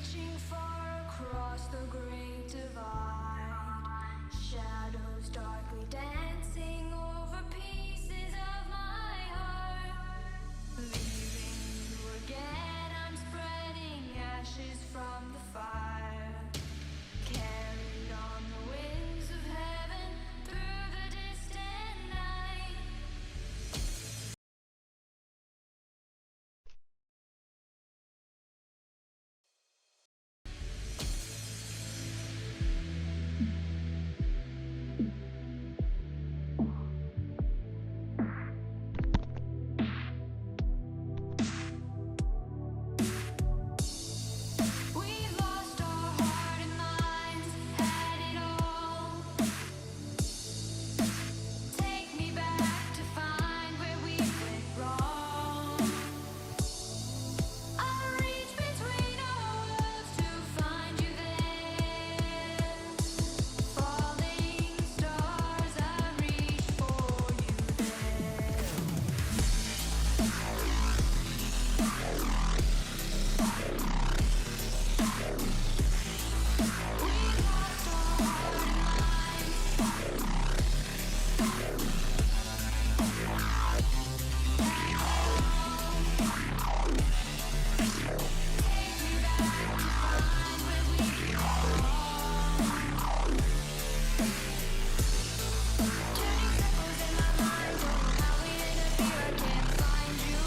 reaching far across the great divide. Shadows darkly dancing over pieces of my heart. Leaving you again, I'm spreading ashes from the fire. Carried on the winds of heaven through the distant night. We've lost our heart and minds, had it all. Take me back to find where we went wrong. I reach between our worlds to find you there. Falling stars, I reach for you there. We've lost our heart and minds. Turning circles in my mind, don't know how we ended up here. I can't find you.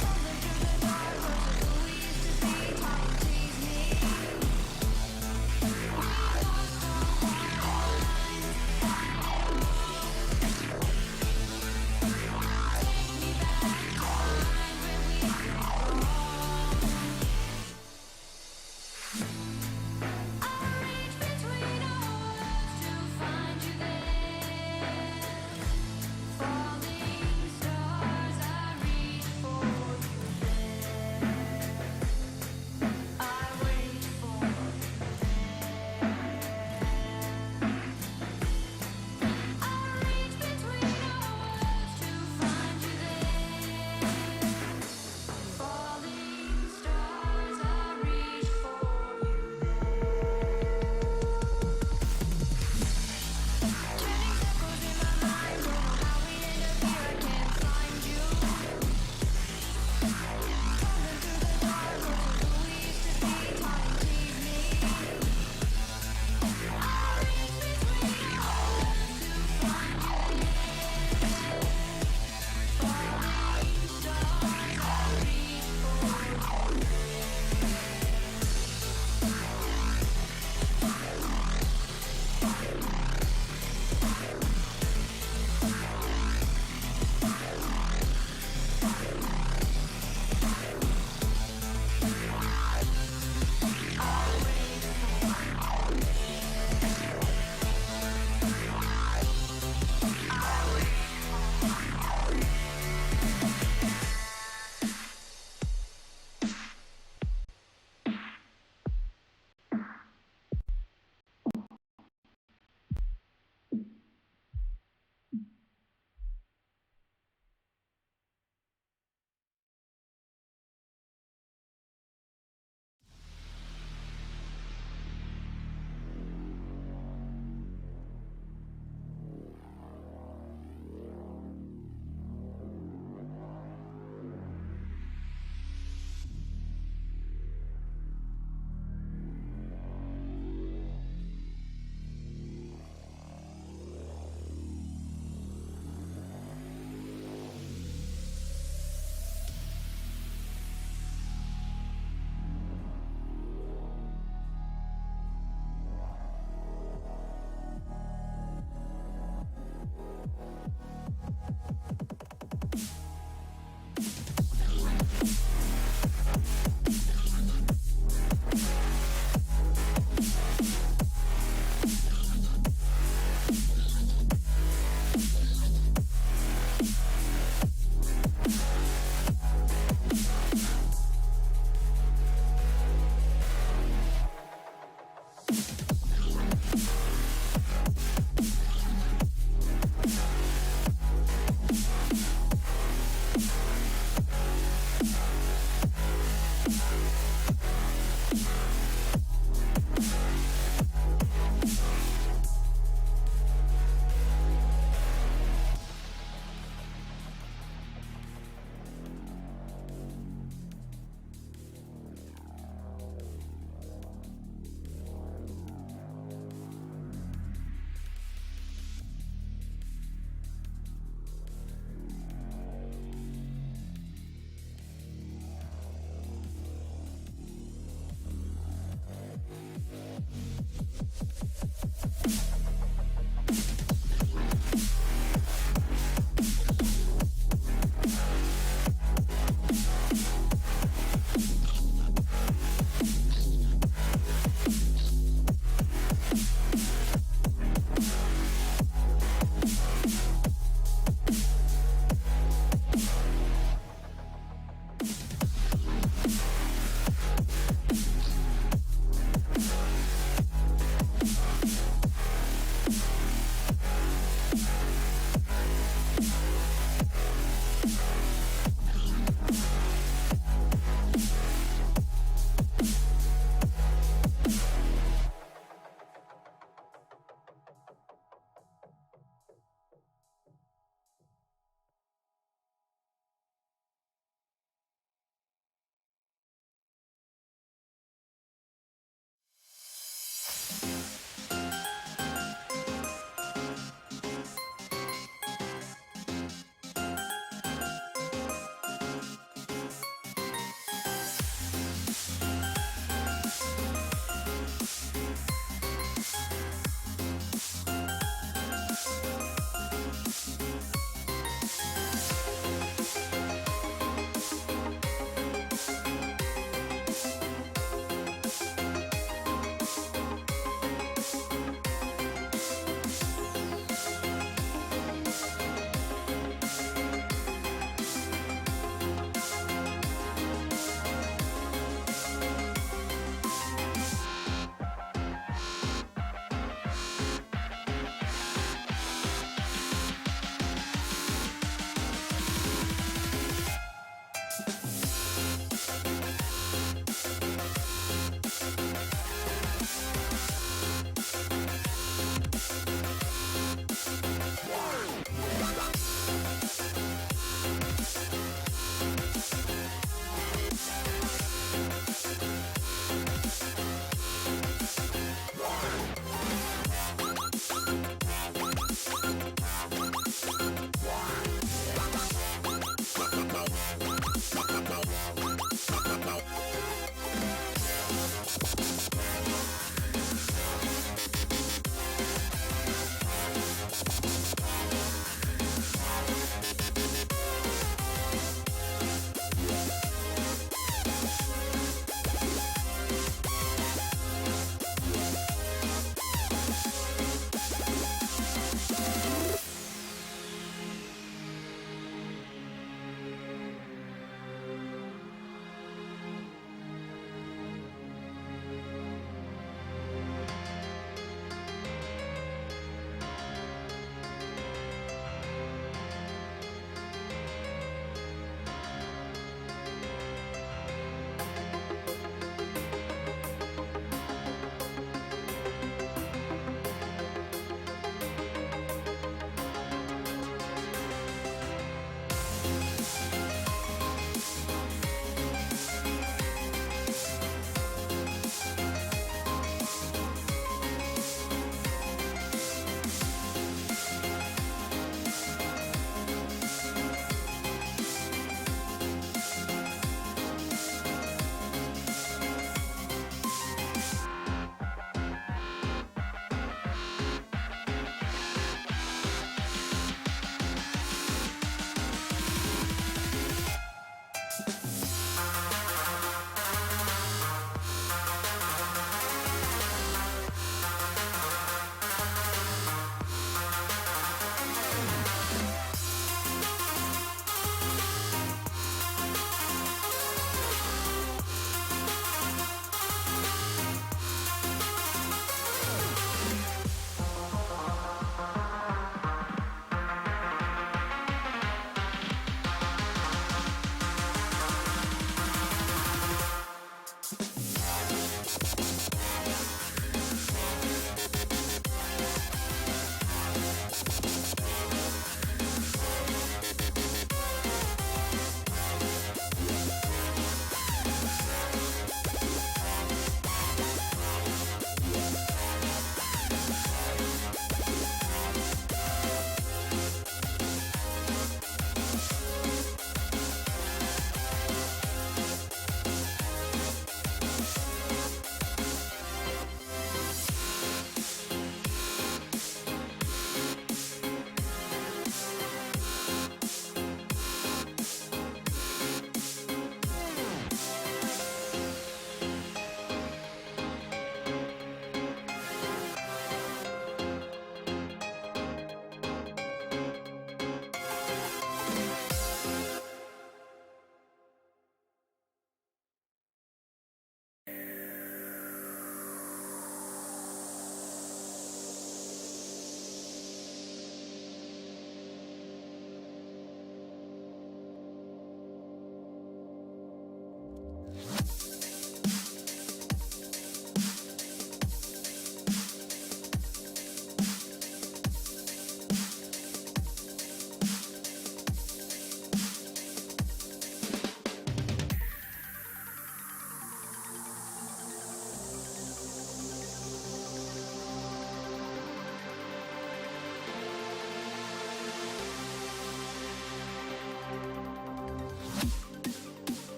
Falling through the dark, closer to who we used to be. Try and tease me. We lost our heart and minds. Take me back to find where we went wrong. I reach between our worlds to find you there. Falling stars, I reach for you there. I wait for you there. I reach between our worlds to find you there. Falling stars, I reach for you there. Turning circles in my mind, don't know how we end up here. I can't find you. Falling through the dark, closer to who we used to be. Try and tease me. I reach between our worlds to find you there. Falling stars, I reach for you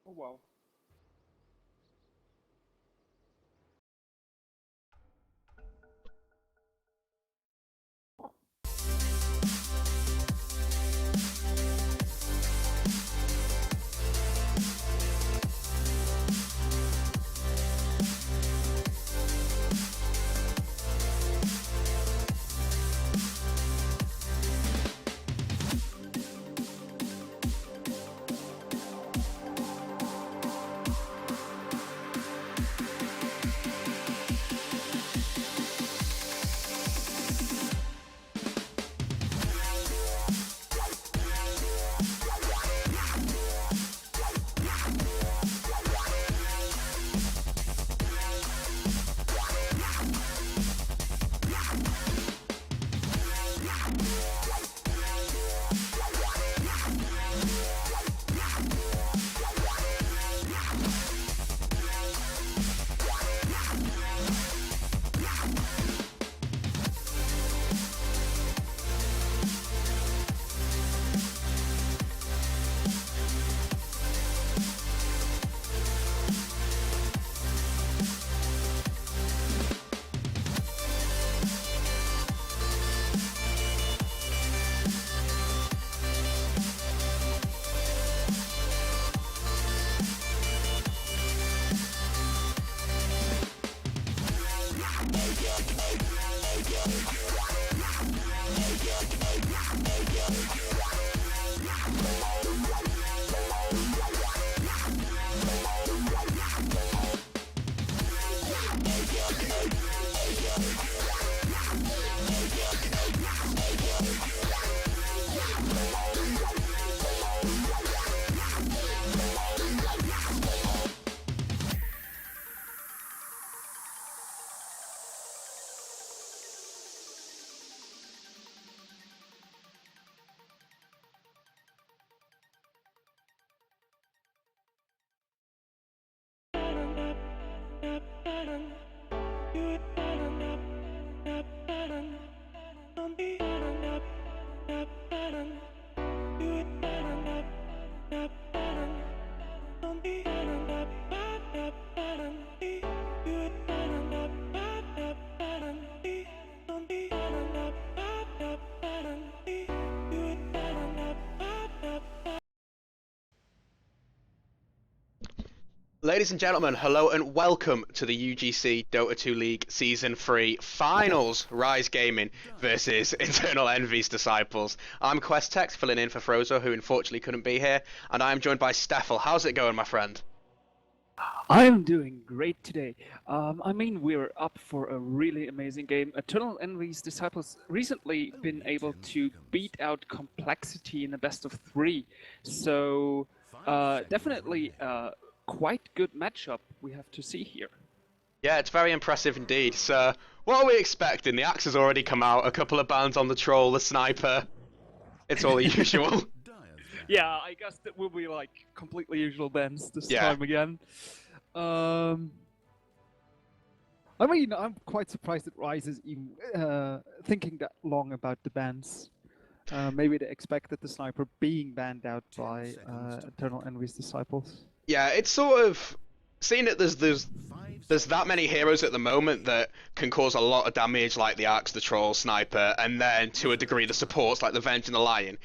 Oh wow. Ladies and gentlemen, hello and welcome to the UGC Dota 2 League Season 3 Finals, Rise Gaming versus Internal Envy's Disciples. I'm QuestTex, filling in for Frozo, who unfortunately couldn't be here, and I'm joined by Steffel. How's it going, my friend? I'm doing great today. We're up for a really amazing game. Eternal Envy's Disciples recently been able to beat out Complexity in a best of 3. So, definitely quite good matchup we have to see here. Yeah, it's very impressive indeed. So, what are we expecting? The axe has already come out, a couple of bans on the troll, the sniper. It's all the usual. Yeah, I guess that will be like completely usual bans this Yeah. time again. I'm quite surprised that Rise is even thinking that long about the bans. Maybe they expected the sniper being banned out by Eternal Envy's Disciples. Yeah, it's sort of seeing that there's that many heroes at the moment that can cause a lot of damage, like the axe, the troll, sniper, and then to a degree the supports like the venge and the lion.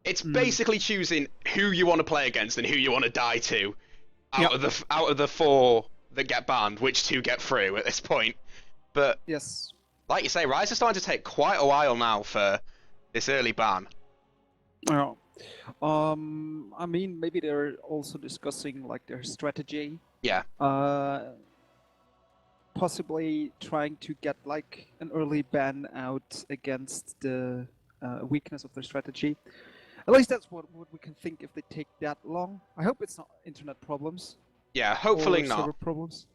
It's basically choosing who you want to play against and who you want to die to out of the four that get banned, which two get through at this point. But Yes. like you say, Rise is starting to take quite a while now for this early ban. Yeah. Maybe they're also discussing like their strategy. Yeah. Possibly trying to get like an early ban out against the weakness of their strategy. At least that's what we can think if they take that long. I hope it's not internet problems. Yeah, hopefully or not. server problems.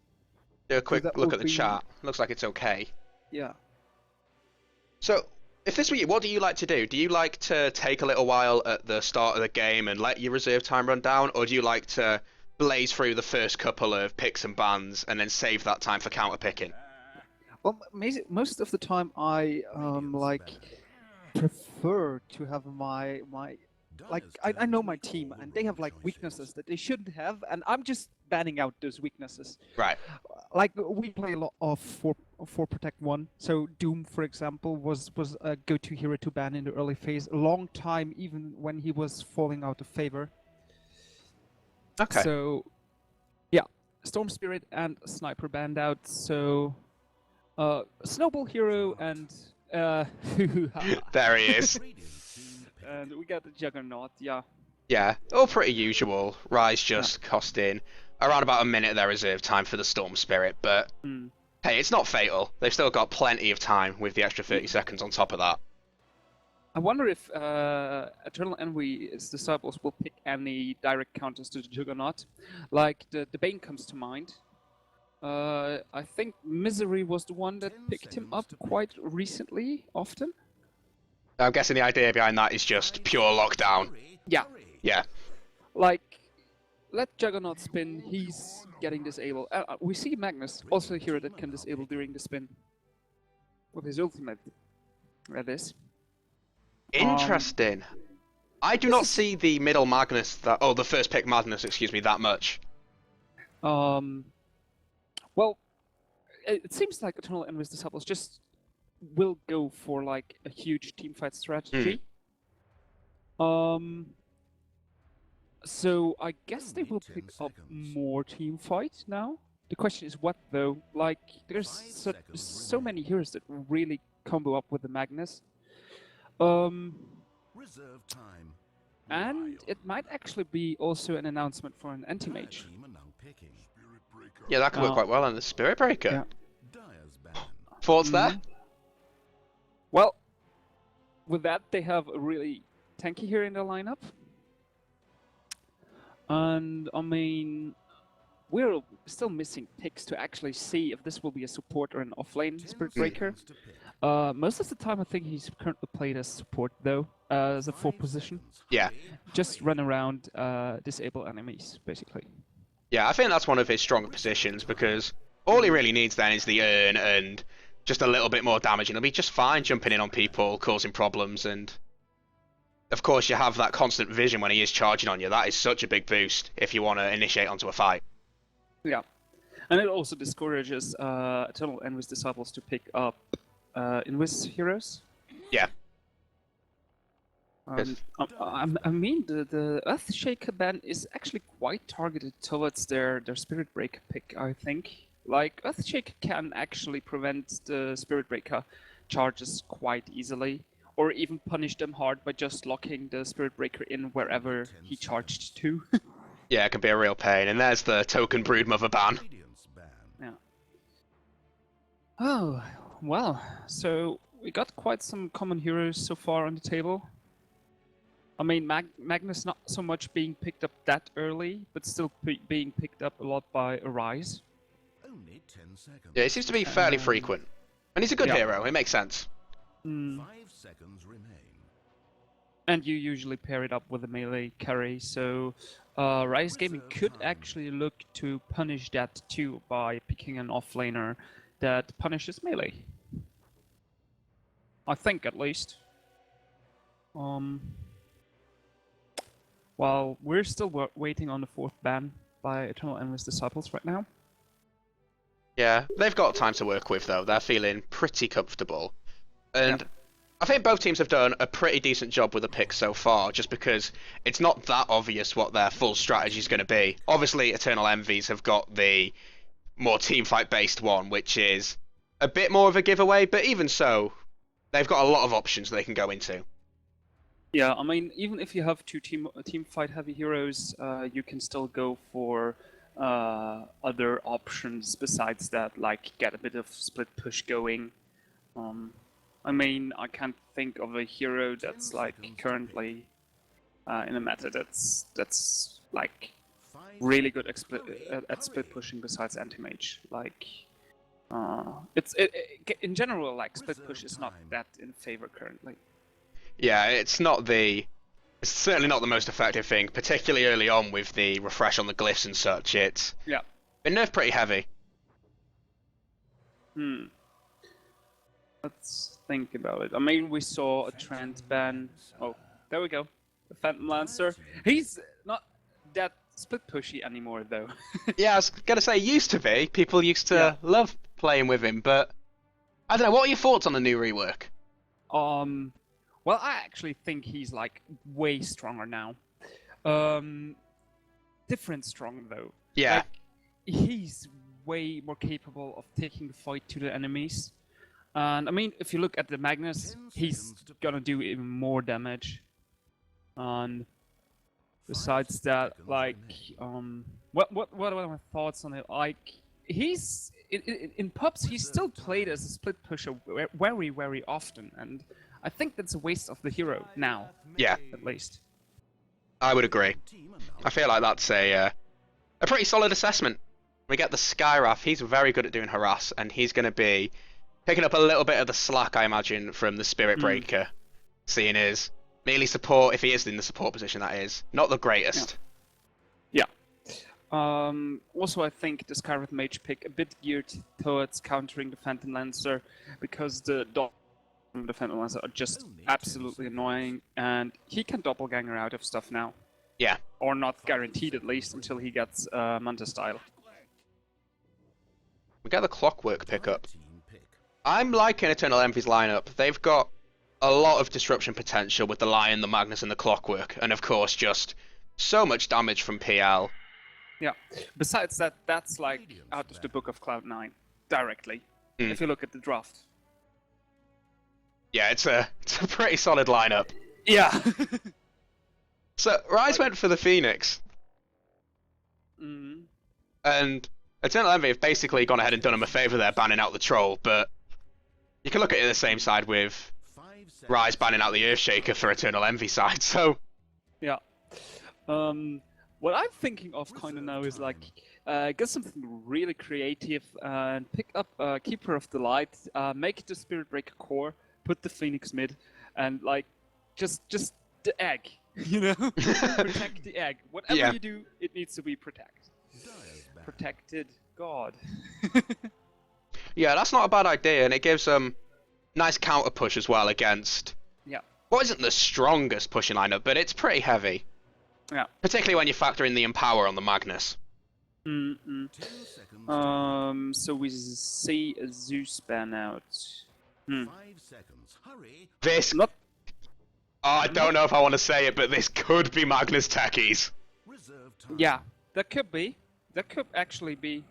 Do a quick that look would at the be- chat. Looks like it's okay. Yeah. So, if this were you, what do you like to do? Do you like to take a little while at the start of the game and let your reserve time run down, or do you like to blaze through the first couple of picks and bans and then save that time for counter picking? Well, most of the time I prefer to have my like I know my team, and they have like weaknesses that they shouldn't have, and I'm just banning out those weaknesses. Right. Like we play a lot of four protect one. So Doom, for example, was a go-to hero to ban in the early phase, a long time, even when he was falling out of favor. Okay. So, yeah, Storm Spirit and Sniper banned out. So, Snowball Hero and There he is. and we got the Juggernaut. Yeah. Yeah, all pretty usual. Rise just costing around about a minute of their reserve time for the Storm Spirit, but Mm. hey, it's not fatal. They've still got plenty of time with the extra 30 seconds on top of that. I wonder if Eternal Envy's disciples will pick any direct counters to the Juggernaut. Like the Bane comes to mind. I think Misery was the one that picked him up quite recently, often. I'm guessing the idea behind that is just pure lockdown. Yeah. Yeah. Like, let Juggernaut spin, he's getting disabled. We see Magnus, also a hero that can disable during the spin. With his ultimate, that is. Interesting. I do not see the middle Magnus the first pick Magnus, excuse me, that much. Well, it seems like Eternal Envy's disciples just will go for like a huge teamfight strategy. So I guess they will pick up more teamfight now. The question is what though? Like there's so many heroes that really combo up with the Magnus. Reserve time. And it might actually be also an announcement for an anti-mage. Yeah, that could work quite well on the Spirit Breaker. Yeah. Dyer's ban. Thoughts there? Well, with that they have a really tanky hero in their lineup. And I mean, we're still missing picks to actually see if this will be a support or an offlane Spirit Breaker. Most of the time I think he's currently played as support though, as a 4 position. Yeah. Just run around, disable enemies, basically. Yeah, I think that's one of his stronger positions because all he really needs then is the urn and just a little bit more damage and he'll be just fine jumping in on people, causing problems, and of course you have that constant vision when he is charging on you. That is such a big boost if you want to initiate onto a fight. Yeah. And it also discourages Eternal Envy's disciples to pick up Invis heroes. Yeah. I mean, the Earthshaker ban is actually quite targeted towards their Spirit Breaker pick, I think. Like, Earthshaker can actually prevent the Spirit Breaker charges quite easily, or even punish them hard by just locking the Spirit Breaker in wherever he charged to. Yeah, it can be a real pain. And there's the token Broodmother ban. Yeah. Oh, well, so we got quite some common heroes so far on the table. I mean, Magnus not so much being picked up that early, but still being picked up a lot by Arise. Only 10 seconds. Yeah, it seems to be fairly frequent. And he's a good Yeah. hero, it makes sense. 5 seconds remain. And you usually pair it up with a melee carry, so Rise Gaming could actually look to punish that too by picking an offlaner that punishes melee. I think, at least. While we're still waiting on the 4th ban by Eternal Envy's disciples right now. Yeah, they've got time to work with though. They're feeling pretty comfortable. And I think both teams have done a pretty decent job with the picks so far, just because it's not that obvious what their full strategy is going to be. Obviously, Eternal Envies have got the more teamfight based one, which is a bit more of a giveaway, but even so, they've got a lot of options they can go into. Yeah, I mean, even if you have 2 team fight heavy heroes, you can still go for other options besides that, like get a bit of split push going. I mean, I can't think of a hero that's like currently in a meta that's like really good at split pushing besides anti-mage. Like, in general, like split push is not that in favor currently. Yeah, it's certainly not the most effective thing, particularly early on with the refresh on the glyphs and such. It's been nerfed pretty heavy. Let's think about it. I mean, we saw a trend ban. Oh, there we go. the Phantom Lancer. He's not that split pushy anymore, though. Yeah, I was gonna say, used to be. People used to Yeah. love playing with him, but I don't know. What are your thoughts on the new rework? Well, I actually think he's like way stronger now. Different strong though. Yeah, Like, he's way more capable of taking the fight to the enemies. And I mean, if you look at the Magnus, he's gonna do even more damage. And besides that, like, what are my thoughts on it? Like, he's in pubs, he's still played as a split pusher very, very often, and I think that's a waste of the hero now, yeah, at least. I would agree. I feel like that's a pretty solid assessment. We get the Skywrath. He's very good at doing harass, and he's going to be picking up a little bit of the slack, I imagine, from the Spirit Breaker, seeing his melee support, if he is in the support position, that is, not the greatest. Yeah. Also, I think the Skywrath Mage pick a bit geared towards countering the Phantom Lancer, because the the Phantom Lancer are just absolutely annoying, and he can doppelganger out of stuff now. Yeah. Or not guaranteed, at least, until he gets Manta style. We get the Clockwork pickup. I'm liking Eternal Envy's lineup. They've got a lot of disruption potential with the Lion, the Magnus, and the Clockwork, and of course, just so much damage from PL. Yeah. Besides that, that's like out of the Book of Cloud9 directly. If you look at the draft. Yeah, it's a pretty solid lineup. Yeah. So Rise went for the Phoenix, and Eternal Envy have basically gone ahead and done him a favour there, banning out the Troll, but you can look at it the same side with Rise banning out the Earthshaker for Eternal Envy side, so... Yeah. What I'm thinking of kind of now is like, get something really creative and pick up Keeper of the Light, make it the Spirit Breaker core, put the Phoenix mid, and like, just the egg, you know? Protect the egg. Whatever you do, it needs to be protected. God. Yeah, that's not a bad idea, and it gives nice counter push as well against what isn't the strongest pushing lineup, but it's pretty heavy. Yeah. Particularly when you factor in the Empower on the Magnus. So we see a Zeus ban out. 5 seconds. Hurry. This... Not... I don't know if I want to say it, but this could be Magnus techies. Reserve time. Yeah, that could be. That could actually be.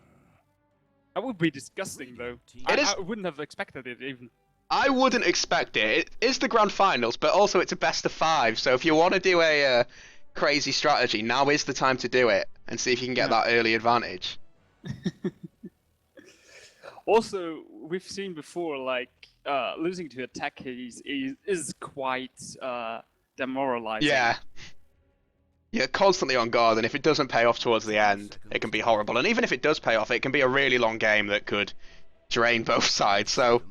That would be disgusting, though. I wouldn't have expected it, even. I wouldn't expect it. It is the grand finals, but also it's a best of 5. So if you want to do a crazy strategy, now is the time to do it and see if you can get that early advantage. Also, we've seen before, like, losing to attack is quite demoralizing. Yeah. You're constantly on guard, and if it doesn't pay off towards the end, it can be horrible. And even if it does pay off, it can be a really long game that could drain both sides. So,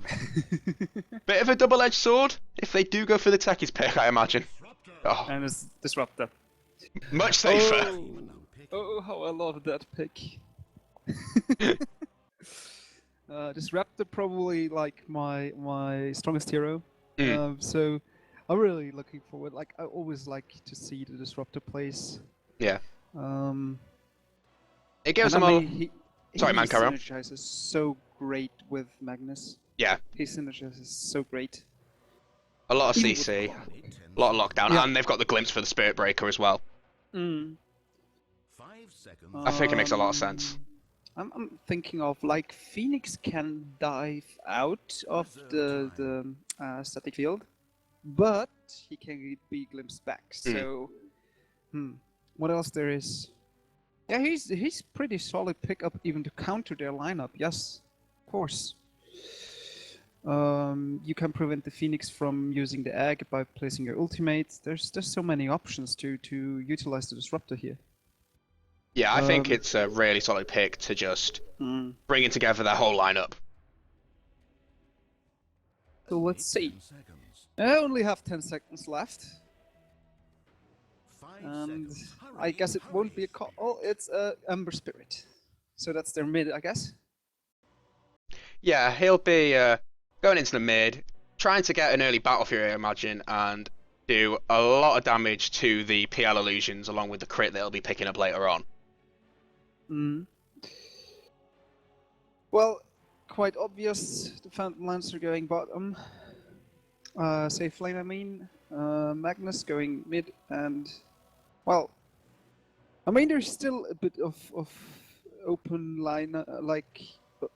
bit of a double-edged sword if they do go for the techies pick, I imagine. Oh, And it's Disruptor. much safer. Oh, how I love that pick. Disruptor probably like my strongest hero. So I'm really looking forward. Like, I always like to see the Disruptor plays. Yeah. It gives And them I a... mean, Sorry, man, carry on. He synergizes so great with Magnus. Yeah. He synergizes so great. A lot of Even with CC, Clockwork. a lot of lockdown, Yeah. and they've got the glimpse for the Spirit Breaker as well. 5 seconds. I think it makes a lot of sense. I'm thinking of like Phoenix can dive out of the static field, but he can be glimpsed back. So, what else there is? Yeah, he's pretty solid pickup even to counter their lineup. Yes, of course. You can prevent the Phoenix from using the egg by placing your ultimate. There's so many options to utilize the Disruptor here. Yeah, I think it's a really solid pick to just bringing together their whole lineup. So let's see. 10 seconds. I only have 10 seconds left. 5 And seconds. Hurry, I guess it won't be a hurry. call. Oh, it's a Ember Spirit. So that's their mid, I guess. Yeah, he'll be going into the mid, trying to get an early battle fury, I imagine, and do a lot of damage to the PL illusions, along with the crit that he'll be picking up later on. Mm. Well, quite obvious. The Phantom Lancer going bottom. Safe lane, I mean. Magnus going mid, and well, I mean there's still a bit of open line,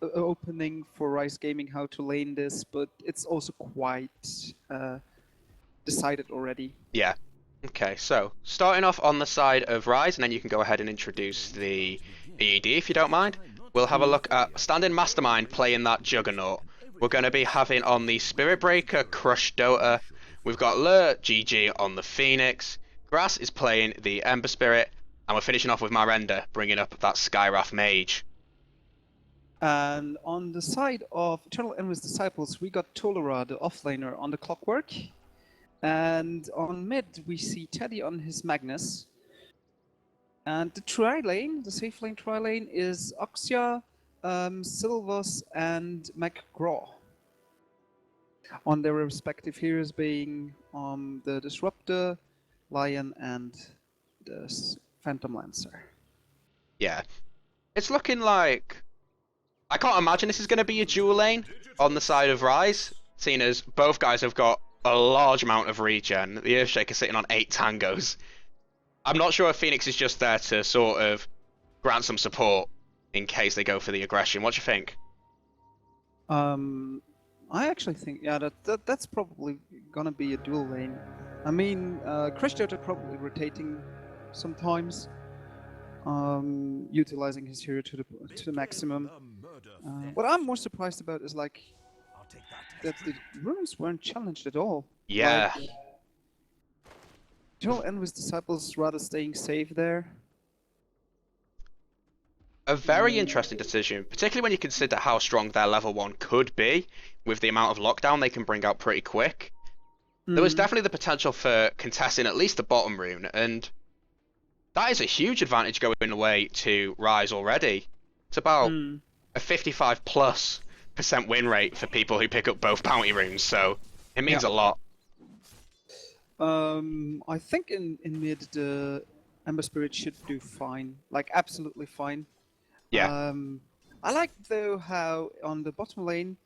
opening for Rise Gaming how to lane this, but it's also quite decided already. Yeah. Okay, so starting off on the side of Rise, and then you can go ahead and introduce the EED if you don't mind. We'll have a look at Standing Mastermind playing that Juggernaut. We're going to be having on the Spirit Breaker, Crush Dota. We've got Lur GG on the Phoenix. Grass is playing the Ember Spirit, and we're finishing off with Marenda bringing up that Skywrath Mage. And on the side of Eternal Endless Disciples, we got Tolera, the offlaner, on the Clockwork. And on mid, we see Teddy on his Magnus. And the tri-lane, the safe lane tri-lane, is Oxia, Silvos, and McGraw. On their respective heroes being the Disruptor, Lion, and the Phantom Lancer. Yeah. It's looking like... I can't imagine this is going to be a dual lane on the side of Rise, seeing as both guys have got a large amount of regen. The Earthshaker sitting on 8 tangos. I'm not sure if Phoenix is just there to sort of grant some support in case they go for the aggression. What do you think? I actually think, yeah, that's probably gonna be a dual lane. I mean, Crush Dota probably rotating sometimes, utilizing his hero to the maximum. What I'm more surprised about is like that the runes weren't challenged at all. Yeah. Like, Eternal Endless Disciples rather staying safe there. A very interesting decision, particularly when you consider how strong their level 1 could be, with the amount of lockdown they can bring out pretty quick. There was definitely the potential for contesting at least the bottom rune, and that is a huge advantage going away to Rise already. It's about a 55+% win rate for people who pick up both bounty runes, so it means a lot. I think in mid the Ember Spirit should do fine, like absolutely fine. Yeah. I like though how on the bottom lane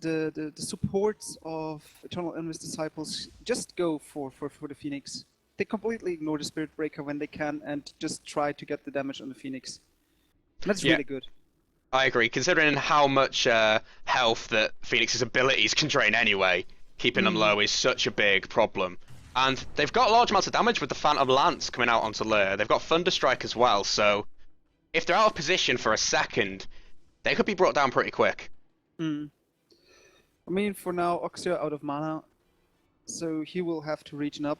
the supports of Eternal Endless Disciples just go for the Phoenix. They completely ignore the Spirit Breaker when they can and just try to get the damage on the Phoenix. That's really good. I agree, considering how much health that Phoenix's abilities can drain anyway. Keeping them low is such a big problem. And they've got large amounts of damage with the Phantom Lance coming out onto Lure. They've got Thunderstrike as well, so if they're out of position for a second, they could be brought down pretty quick. I mean, for now, Oxia out of mana, so he will have to regen up.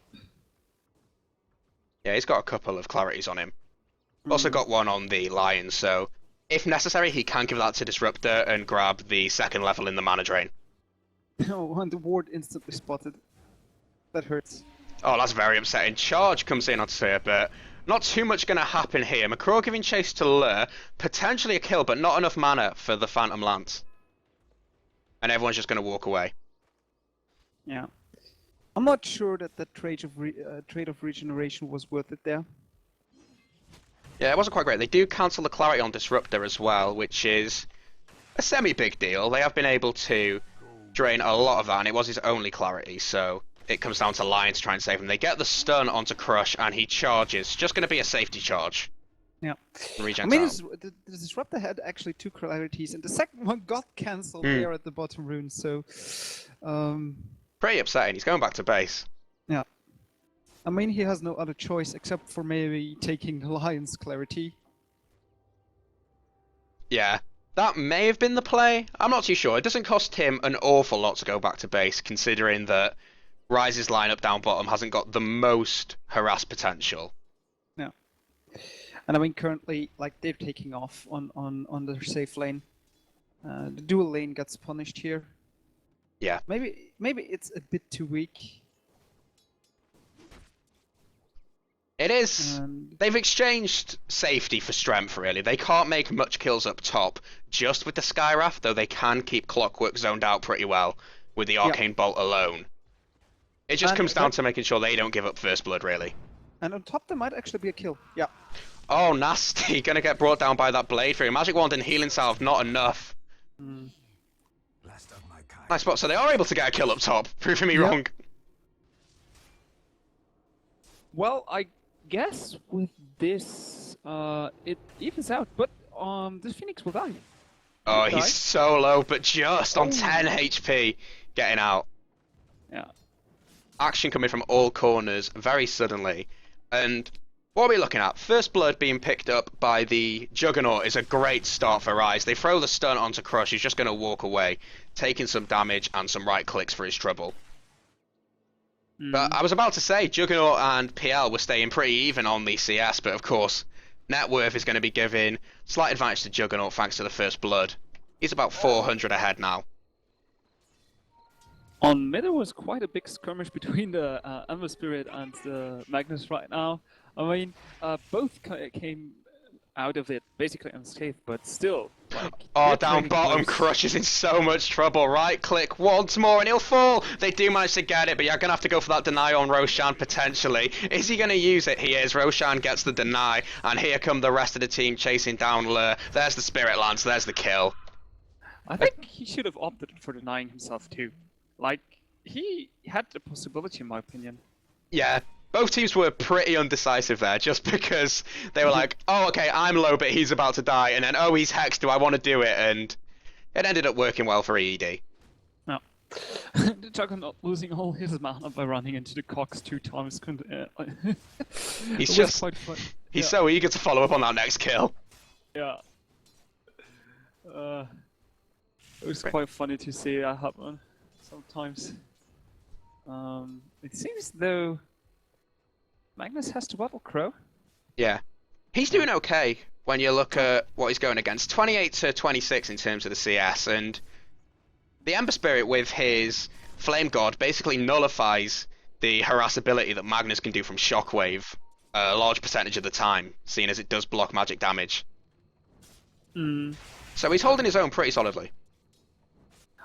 Yeah, he's got a couple of clarities on him. Also got one on the Lion, so if necessary, he can give that to Disruptor and grab the second level in the mana drain. Oh, and the ward instantly spotted. That hurts. Oh, that's very upsetting. Charge comes in onto here, but not too much going to happen here. McCraw giving chase to Lure, potentially a kill, but not enough mana for the Phantom Lance. And everyone's just going to walk away. Yeah. I'm not sure that the trade of regeneration was worth it there. Yeah, it wasn't quite great. They do cancel the clarity on Disruptor as well, which is a semi-big deal. They have been able to drain a lot of that, and it was his only clarity, so it comes down to Lion to try and save him. They get the stun onto Crush, and he charges. Just going to be a safety charge. Yeah. Regen I mean, time. the Disruptor had actually 2 clarities, and the second one got cancelled there at the bottom rune, so... Pretty upsetting. He's going back to base. Yeah. I mean, he has no other choice except for maybe taking the Lion's clarity. Yeah, that may have been the play. I'm not too sure. It doesn't cost him an awful lot to go back to base, considering that Rise's lineup down bottom hasn't got the most harass potential. Yeah. And I mean, currently, like, they're taking off on their safe lane. The dual lane gets punished here. Yeah. Maybe it's a bit too weak. It is. They've exchanged safety for strength, really. They can't make much kills up top just with the Skywrath, though they can keep Clockwork zoned out pretty well with the Arcane Bolt alone. It just And comes down that- to making sure they don't give up first blood, really. And on top, there might actually be a kill. Yeah. Oh, nasty. Gonna get brought down by that blade through. Magic Wand and Healing Salve, not enough. Last of my kind. Nice spot. So they are able to get a kill up top, proving me Yep. wrong. Well, I guess with this, it evens out, but this Phoenix will die. Oh, Die. he's so low, but just on Oh. 10 HP getting out. Yeah. Action coming from all corners very suddenly. And what are we looking at? First blood being picked up by the Juggernaut is a great start for Rise. They throw the stun onto Crush, who's just going to walk away, taking some damage and some right clicks for his trouble. But I was about to say, Juggernaut and PL were staying pretty even on the CS, but of course, net worth is going to be giving slight advantage to Juggernaut thanks to the first blood. He's about 400 ahead now. On mid, there was quite a big skirmish between the Ember Spirit and the Magnus right now. I mean, both came out of it basically unscathed, but still, like... Oh, they're down playing bottom, close. Crush is in so much trouble. Right click once more and he'll fall. They do manage to get it, but you're going to have to go for that deny on Roshan potentially. Is he going to use it? He is. Roshan gets the deny, and here come the rest of the team chasing down Lur. There's the Spirit Lance, there's the kill. I think he should have opted for denying himself too. Like, he had the possibility, in my opinion. Yeah, both teams were pretty undecisive there, just because they were like, oh, okay, I'm low, but he's about to die, and then, oh, he's hexed, do I want to do it? And it ended up working well for EED. No. The Juggernaut losing all his mana by running into the Cox 2 times. He's It was just- quite fun. He's Yeah. so eager to follow up on that next kill. Yeah. It was quite funny to see that happen sometimes. It seems though Magnus has to battle Crow. Yeah. He's doing okay when you look at what he's going against. 28 to 26 in terms of the CS, and the Ember Spirit with his Flame God basically nullifies the harassability that Magnus can do from Shockwave a large percentage of the time, seeing as it does block magic damage. So he's holding his own pretty solidly.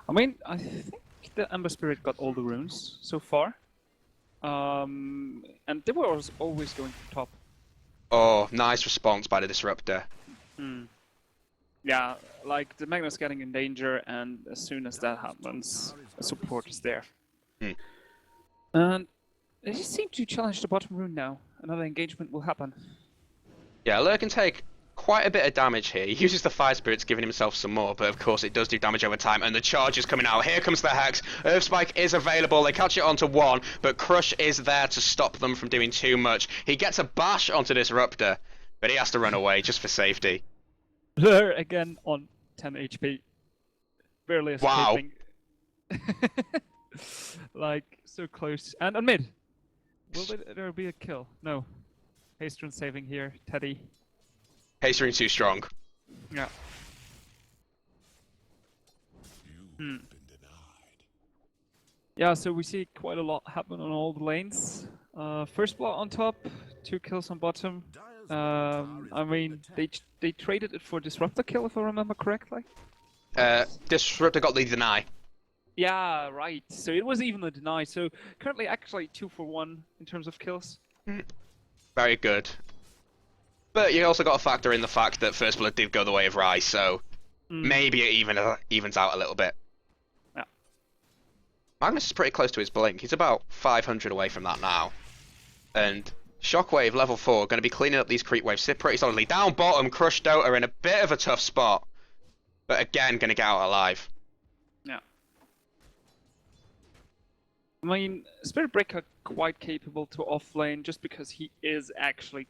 I mean, I think the Ember Spirit got all the runes so far. And they were always going to top. Oh, nice response by the Disruptor. Yeah, like the Magnus getting in danger, and as soon as that happens, a support is there. And they just seem to challenge the bottom rune now. Another engagement will happen. Yeah, Lur can take quite a bit of damage here. He uses the Fire Spirits, giving himself some more, but of course it does do damage over time, and the charge is coming out. Here comes the Hex. Earth Spike is available. They catch it onto one, but Crush is there to stop them from doing too much. He gets a bash onto Disruptor, but he has to run away just for safety. Blur again on 10 HP. Barely Wow. escaping. Like, so close. And on mid. Will there be a kill? No. Hastrun saving here. Teddy. Hastering too strong. Yeah. You've been denied. Yeah, so we see quite a lot happen on all the lanes. First blood on top, 2 kills on bottom. Dyer's middle tower I is mean, under attack. they traded it for Disruptor kill, if I remember correctly. Disruptor got the deny. Yeah, right. So it was even a deny. So currently, actually, 2 for 1 in terms of kills. Very good. But you also got to factor in the fact that First Blood did go the way of Rise, so maybe it evens out a little bit. Yeah. Magnus is pretty close to his blink. He's about 500 away from that now. And Shockwave, level 4, going to be cleaning up these creep waves pretty solidly. Down bottom, Crush Dota in a bit of a tough spot. But again, going to get out alive. Yeah. I mean, Spirit Breaker quite capable to offlane just because he is actually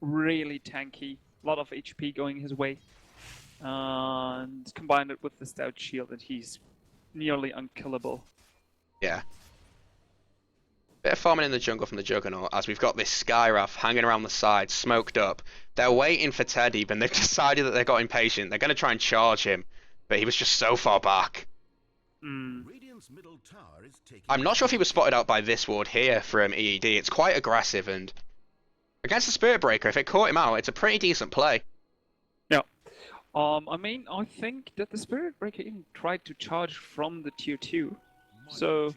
really tanky. A lot of HP going his way. And combined it with the Stout Shield, and he's nearly unkillable. Yeah. Bit of farming in the jungle from the Juggernaut, as we've got this Skywrath hanging around the side, smoked up. They're waiting for Teddy, but they've decided that they got impatient. They're going to try and charge him, but he was just so far back. Radiant's middle tower is taking. I'm not sure if he was spotted out by this ward here from EED. It's quite aggressive, and against the Spirit Breaker, if it caught him out, it's a pretty decent play. Yeah. I mean, I think that the Spirit Breaker even tried to charge from the tier 2. So,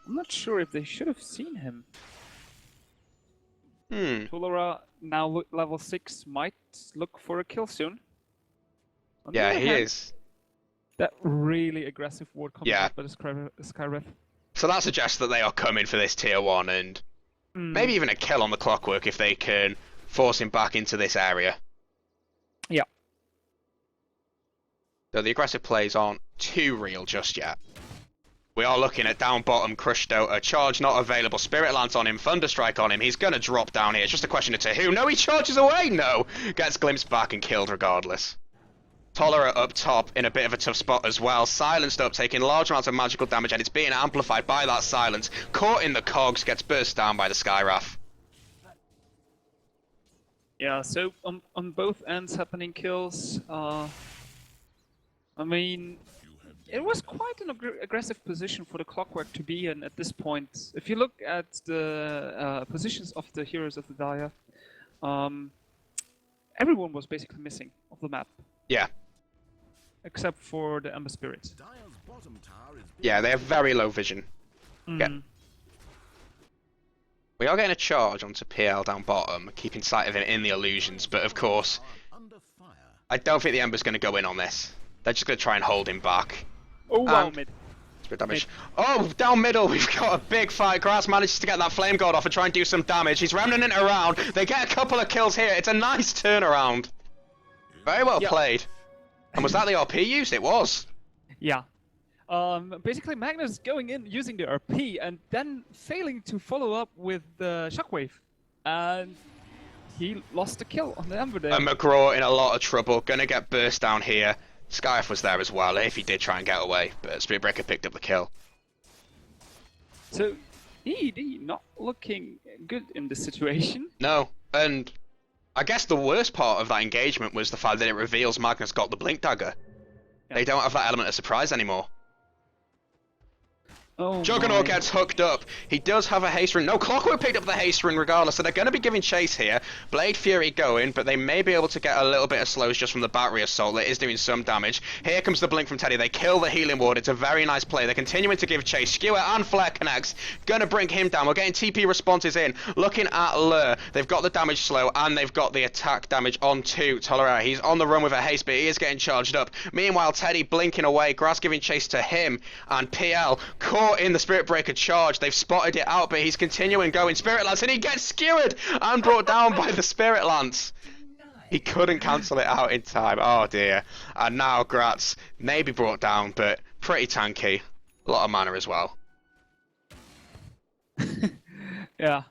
I'm not sure if they should have seen him. Hmm. Tulara, now level 6, might look for a kill soon. On the Yeah, other he hand, is. that really aggressive ward coming Yeah. out by the Skyreth. So that suggests that they are coming for this tier 1 and maybe even a kill on the Clockwork if they can force him back into this area. Yeah. So the aggressive plays aren't too real just yet. We are looking at down bottom, Crush Dota, charge not available, Spirit Lance on him, Thunderstrike on him, he's gonna drop down here, it's just a question of to who. No, he charges away, no! Gets glimpsed back and killed regardless. Tolera up top in a bit of a tough spot as well, silenced up, taking large amounts of magical damage, and it's being amplified by that silence. Caught in the cogs, gets burst down by the Skywrath. Yeah, so on both ends happening kills. I mean, it was quite an aggressive position for the Clockwork to be in at this point. If you look at the positions of the heroes of the Dire, everyone was basically missing off the map. Yeah. Except for the Ember Spirit. Dial's bottom tower is Yeah, they have very low vision. Yeah. We are getting a charge onto PL down bottom, keeping sight of him in the illusions, but of course, under fire. I don't think the Ember's going to go in on this. They're just going to try and hold him back. Oh wow, And- mid. Bit damage. Oh, down middle, we've got a big fight. Grass manages to get that Flame God off and try and do some damage. He's remnanting it around. They get a couple of kills here. It's a nice turnaround. Very well Yeah. played. And was that the RP used? It was. Yeah. Basically Magnus going in using the RP and then failing to follow up with the Shockwave. And he lost the kill on the Ember there. And McGraw in a lot of trouble. Gonna get burst down here. Skyf was there as well if he did try and get away, but Spiritbreaker picked up the kill. So, EED not looking good in this situation. No, and I guess the worst part of that engagement was the fact that it reveals Magnus got the Blink Dagger. Yeah. They don't have that element of surprise anymore. Oh Juggernaut my. gets hooked up. He does have a haste rune. No, Clockwork picked up the haste rune regardless, so they're going to be giving chase here. Blade Fury going, but they may be able to get a little bit of slows just from the battery assault. It is doing some damage. Here comes the blink from Teddy. They kill the healing ward. It's a very nice play. They're continuing to give chase. Skewer and Flare connects. Gonna bring him down. We're getting TP responses in. Looking at Lur. They've got the damage slow and they've got the attack damage onto Tolera. He's on the run with a haste, but he is getting charged up. Meanwhile, Teddy blinking away. Grass giving chase to him, and PL caught in the Spirit Breaker charge. They've spotted it out, but he's continuing going. Spirit Lance, and he gets skewered and brought down by the Spirit Lance. He couldn't cancel it out in time. Oh dear. And now Gratz may be brought down, but pretty tanky. A lot of mana as well. Yeah.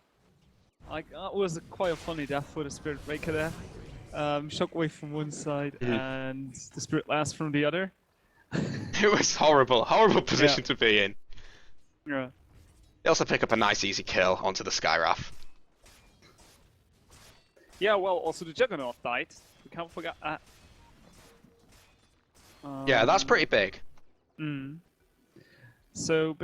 Like, that was quite a funny death for the Spirit Breaker there. Shockwave from one side and the Spirit Lance from the other. It was horrible. Horrible position to be in. Yeah. They also pick up a nice easy kill onto the Skywrath. Yeah, well, also the Juggernaut died. We can't forget that. Yeah, that's pretty big. So,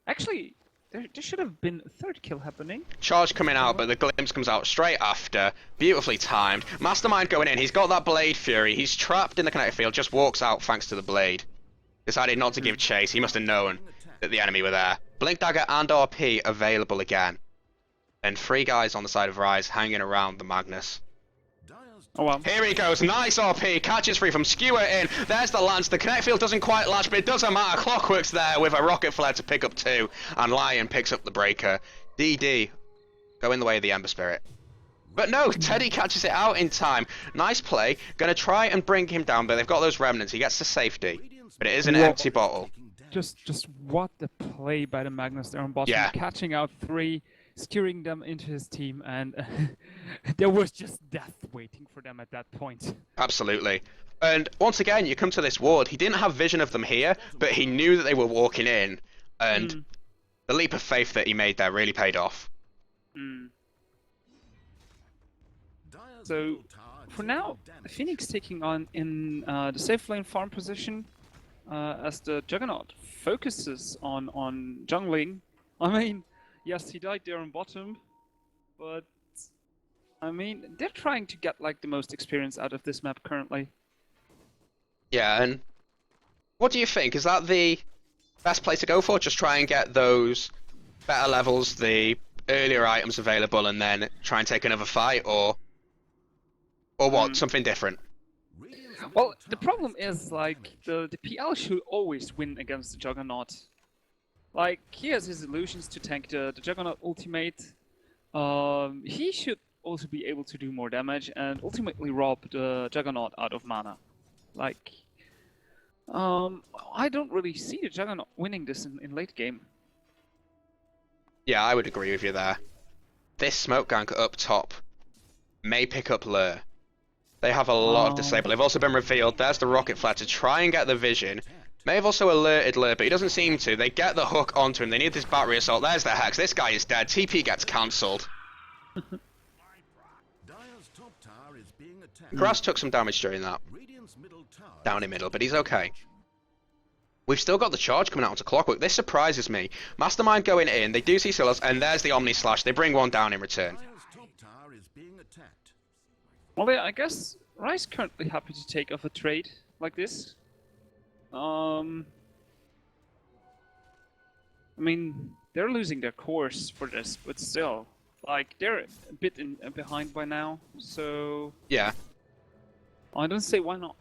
actually, there should have been a third kill happening. Charge coming out, but the glimpse comes out straight after. Beautifully timed. Mastermind going in. He's got that Blade Fury. He's trapped in the kinetic field. Just walks out thanks to the Blade. Decided not to give chase. He must have known that the enemy were there. Blink Dagger and RP available again. And 3 guys on the side of Rise hanging around the Magnus. Dial's Oh well. Here he goes, nice RP, catches free from Skewer in. There's the lance, the kinetic field doesn't quite latch, but it doesn't matter. Clockwork's there with a rocket flare to pick up 2, and Lion picks up the breaker. DD go in the way of the Ember Spirit. But no, Teddy catches it out in time. Nice play, gonna try and bring him down, but they've got those remnants. He gets to safety, but it is an empty bottle. Just what the play by the Magnus there on bottom, Yeah. catching out 3, steering them into his team, and there was just death waiting for them at that point. Absolutely. And once again, you come to this ward. He didn't have vision of them here, but he knew that they were walking in, and the leap of faith that he made there really paid off. Dial's So, middle tower for is now, damaged. Phoenix taking on in the safe lane farm position as the Juggernaut focuses on jungling. I mean, yes, he died there on bottom, but I mean, they're trying to get like the most experience out of this map currently. Yeah, and what do you think? Is that the best play to go for? Just try and get those better levels, the earlier items available, and then try and take another fight, or what? Something different. Radiant's middle Well, the tower problem is is like the PL should always win against the Juggernaut. Like he has his illusions to tank the Juggernaut ultimate. He should also be able to do more damage and ultimately rob the Juggernaut out of mana. Like, I don't really see the Juggernaut winning this in late game. Yeah, I would agree with you there. This smoke gank up top may pick up Lure. They have a lot of disable. They've also been revealed. There's the rocket flare to try and get the vision. May have also alerted Lure, but he doesn't seem to. They get the hook onto him. They need this battery assault. There's the hex. This guy is dead. TP gets cancelled. Dire's top tower is being attacked. Grass took some damage during that. Radiant's middle tower Down in middle, but he's okay. We've still got the charge coming out onto Clockwork. This surprises me. Mastermind going in. They do see Silas, and there's the Omni Slash. They bring one down in return. Dire's top tower is being attacked. Well, yeah, I guess Rice currently happy to take off a trade like this. I mean, they're losing their course for this, but still, like they're a bit behind by now. So Yeah. I don't say why not.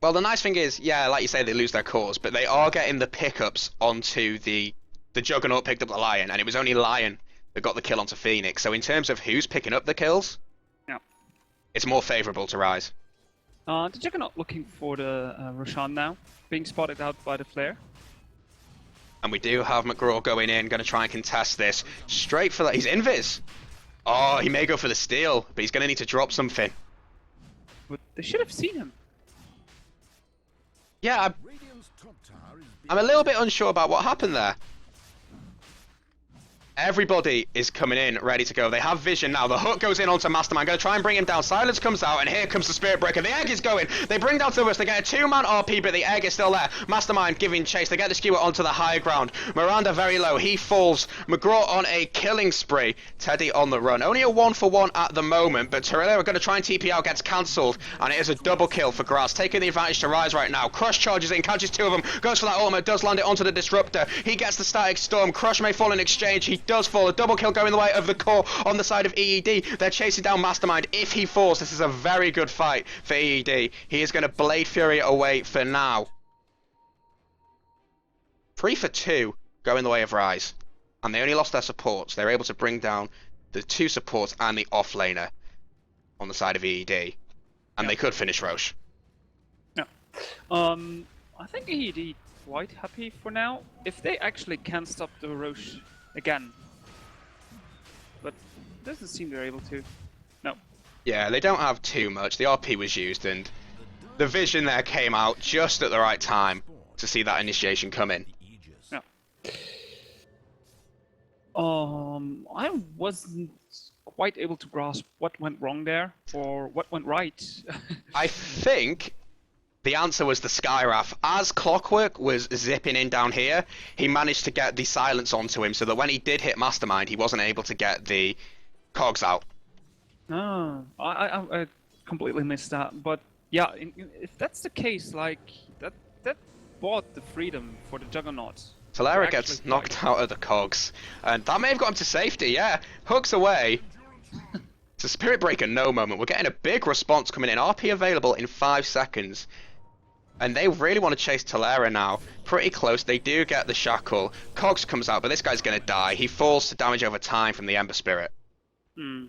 Well, the nice thing is, yeah, like you say, they lose their cores, but they are getting the pickups onto the Juggernaut picked up the Lion, and it was only Lion that got the kill onto Phoenix. So in terms of who's picking up the kills, Yeah. it's more favourable to Rise. The Juggernaut looking for the Roshan now, being spotted out by the flare. And we do have McGraw going in, going to try and contest this. Straight for that. He's invis. Oh, he may go for the steal, but he's going to need to drop something. But they should have seen him. Yeah, Radiant's top tower is being I'm a little bit unsure about what happened there. Everybody is coming in, ready to go. They have vision now. The hook goes in onto Mastermind. Going to try and bring him down. Silence comes out, and here comes the Spirit Breaker. The egg is going. They bring down Silvers. They get a two-man RP, but the egg is still there. Mastermind giving chase. They get the skewer onto the high ground. Miranda very low. He falls. McGraw on a killing spree. Teddy on the run. Only a 1-for-1 at the moment, but Torilla are going to try and TP out. Gets cancelled, and it is a double kill for Grass. Taking the advantage to Rise right now. Crush charges in, catches two of them. Goes for that ultimate. Does land it onto the Disruptor. He gets the Static Storm. Crush may fall in exchange. He does fall. A double kill going the way of the core on the side of EED. They're chasing down Mastermind. If he falls, this is a very good fight for EED. He is going to Blade Fury away for now. 3 for 2 going the way of Rise. And they only lost their supports. They're able to bring down the two supports and the offlaner on the side of EED. And they could finish Roche. Yeah. I think EED quite happy for now. If they actually can stop the Roche again. But it doesn't seem they're able to. No. Yeah, they don't have too much. The RP was used, and the vision there came out just at the right time to see that initiation come in. Aegis. Yeah. I wasn't quite able to grasp what went wrong there, or what went right. I think the answer was the Skywrath. As Clockwork was zipping in down here, he managed to get the silence onto him so that when he did hit Mastermind, he wasn't able to get the cogs out. Oh, I completely missed that. But yeah, if that's the case, like that bought the freedom for the Juggernaut. Talera to gets actually knocked fight. out of the cogs, and that may have got him to safety, yeah. Hooks away. It's a Spirit Breaker no moment. We're getting a big response coming in. RP available in 5 seconds. And they really want to chase Talera now. Pretty close. They do get the shackle. Cogs comes out, but this guy's going to die. He falls to damage over time from the Ember Spirit. Hmm.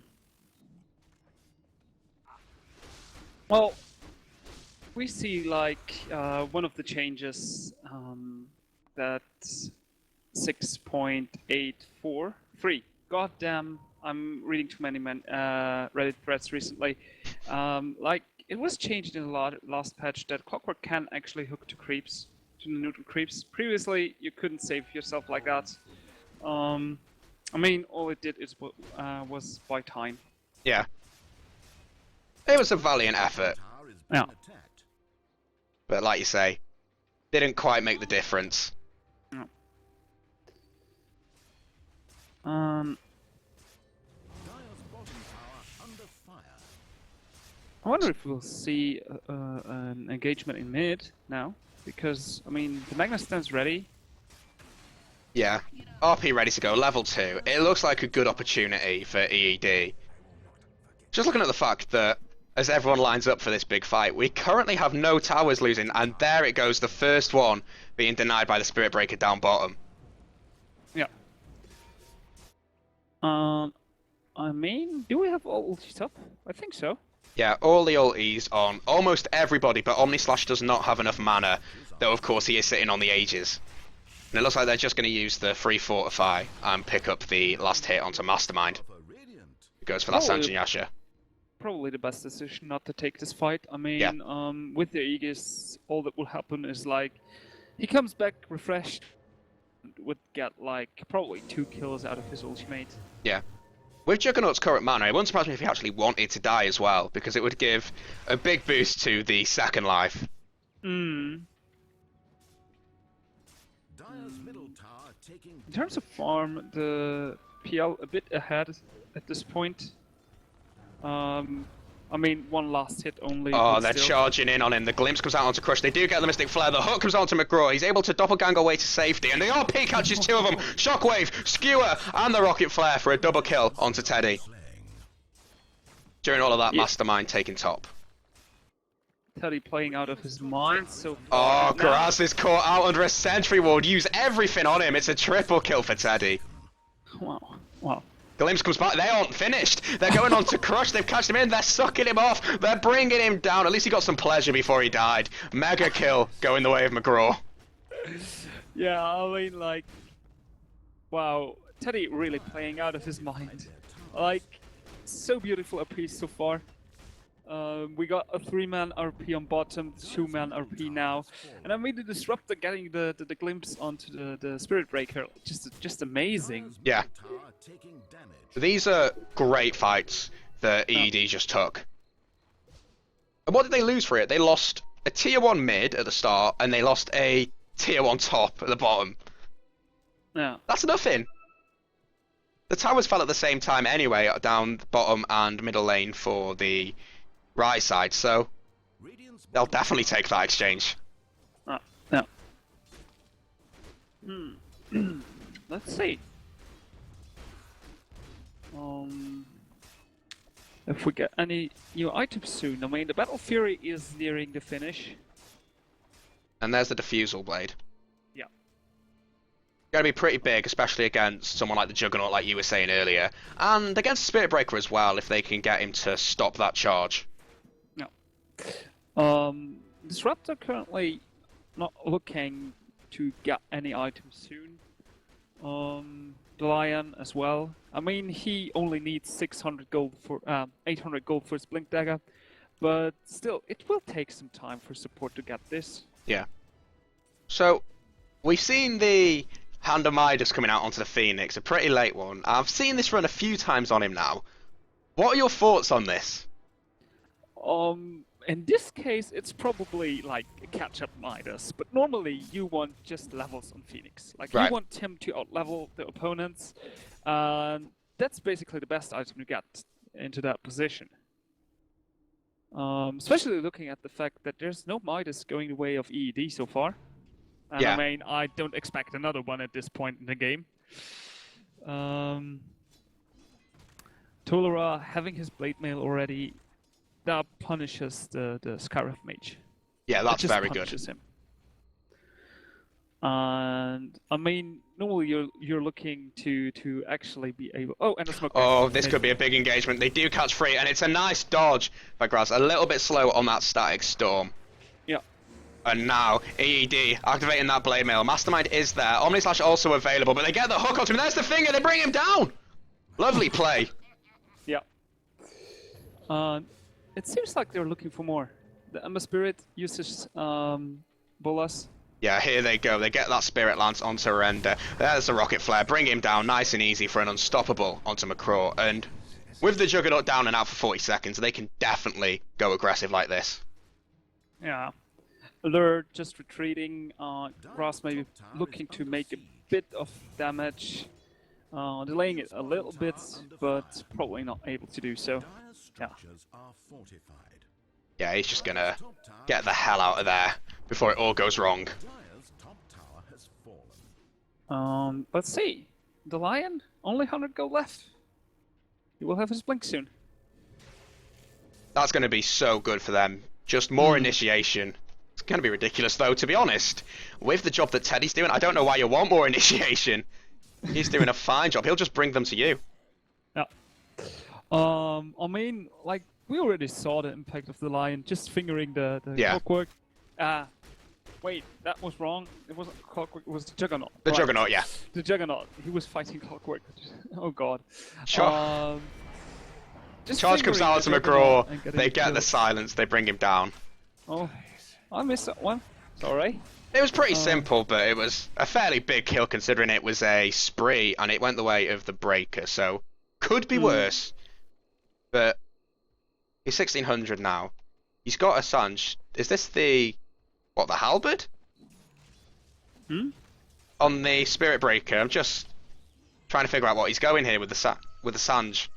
Well, we see like one of the changes that 6.843. God damn, I'm reading too many Reddit threads recently. Like it was changed in the last patch that Clockwork can actually hook to creeps, to the neutral creeps. Previously, you couldn't save yourself like that. I mean, all it did is was buy time. Yeah. It was a valiant effort, Tower is being Yeah. attacked. but like you say, didn't quite make the difference. No. Dire's bottom tower under fire. I wonder if we'll see an engagement in mid now, because I mean the Magna stands ready. Yeah. RP ready to go, level 2. It looks like a good opportunity for EED. Just looking at the fact that as everyone lines up for this big fight, we currently have no towers losing, and there it goes, the first one being denied by the Spirit Breaker down bottom. Yeah. I mean, do we have all ultis up? I think so. Yeah, all the ultis on almost everybody, but Omnislash does not have enough mana, though of course he is sitting on the Aegis. And it looks like they're just going to use the free Fortify and pick up the last hit onto Mastermind. It goes for that Probably- Sanjin Yasha. Probably the best decision not to take this fight. I mean, Yeah. with the Aegis, all that will happen is like he comes back refreshed, and would get like probably 2 kills out of his ultimate. Yeah. With Juggernaut's current mana, it wouldn't surprise me if he actually wanted to die as well, because it would give a big boost to the second life. Hmm. Dire's middle tower taking In terms of farm, the PL a bit ahead at this point. I mean, one last hit only. Oh, but they're still. charging in on him. The glimpse comes out onto Crush. They do get the Mystic Flare. The hook comes onto McGraw. He's able to doppelganger away to safety. And the RP catches 2 of them. Shockwave, Skewer, and the Rocket Flare for a double kill onto Teddy. During all of that, Yeah. Mastermind taking top. Teddy playing out of his mind so Oh, far. Now- Grass is caught out under a sentry ward. Use everything on him. It's a triple kill for Teddy. Wow. Wow. Glimpse comes back. They aren't finished. They're going on to Crush. They've catched him in. They're sucking him off. They're bringing him down. At least he got some pleasure before he died. Mega kill going the way of McGraw. Yeah, I mean, like, wow, Teddy really playing out of his mind. Like, so beautiful a piece so far. We got a 3-man RP on bottom, 2-man RP now, and I mean the Disruptor getting the glimpse onto the Spirit Breaker, just amazing. Yeah. tower taking damage. These are great fights that EED just took. And what did they lose for it? They lost a tier 1 mid at the start, and they lost a tier 1 top at the bottom. Yeah. That's nothing. The towers fell at the same time anyway, down the bottom and middle lane for the right side, so Radiant's they'll bottom definitely tower take that exchange. Yeah. Let's see. If we get any new items soon. I mean, the Battle Fury is nearing the finish. And there's the Diffusal Blade. Yeah. Going to be pretty big, especially against someone like the Juggernaut, like you were saying earlier, and against Spirit Breaker as well, if they can get him to stop that charge. Disruptor currently not looking to get any items soon. The Lion as well. I mean, he only needs 600 gold for 800 gold for his Blink Dagger, but still, it will take some time for support to get this. Yeah. So, we've seen the Hand of Midas coming out onto the Phoenix, a pretty late one. I've seen this run a few times on him now. What are your thoughts on this? In this case, it's probably like a catch-up Midas, but normally you want just levels on Phoenix. Like, Right. you want him to outlevel the opponents, and that's basically the best item to get into that position. Especially looking at the fact that there's no Midas going the way of EED so far. And Yeah. I mean, I don't expect another one at this point in the game. Tolera having his Blade Mail already, that punishes the Scarif Mage. Yeah, It that's just very good. punishes him. And I mean, normally you're looking to actually be able. Oh, and a smoke. Oh, this could be a big engagement. They do catch free, and it's a nice dodge by Grass. A little bit slow on that static storm. Yeah. And now, EED activating that Blade Mail. Mastermind is there. Omnislash also available, but they get the hook onto him. There's the finger. They bring him down. Lovely play. Yeah. It seems like they're looking for more. The Ember Spirit uses Bolas. Yeah, here they go. They get that Spirit Lance onto Render. There's the Rocket Flare. Bring him down nice and easy for an unstoppable onto McCraw. And with the Juggernaut down and out for 40 seconds, they can definitely go aggressive like this. Yeah. They're just retreating. Grass maybe looking to make a bit of damage. Delaying it a little bit, but probably not able to do so. Dire's Yeah. structures are fortified. Yeah, he's just gonna get the hell out of there before it all goes wrong. Dire's top tower has fallen. Let's see. The Lion, only 100 gold left. He will have his blink soon. That's going to be so good for them. Just more initiation. It's going to be ridiculous, though, to be honest. With the job that Teddy's doing, I don't know why you want more initiation. He's doing a fine job. He'll just bring them to you. Yeah. I mean, like, we already saw the impact of the Lion just fingering the Yeah. clockwork. Wait, that was wrong. It wasn't clockwork, it was the Juggernaut. The Right. Juggernaut, yeah. The Juggernaut. He was fighting clockwork. Oh god. Just Charge comes fingering out the to Juggernaut McGraw. and getting They get the killed. silence. They bring him down. Oh, I missed that one. Sorry. It was pretty simple, but it was a fairly big kill considering it was a spree and it went the way of the Breaker, so could be worse. But he's 1600 now. He's got a Sanj. Is this the halberd? On the Spirit Breaker. I'm just trying to figure out what he's going here with the Sanj.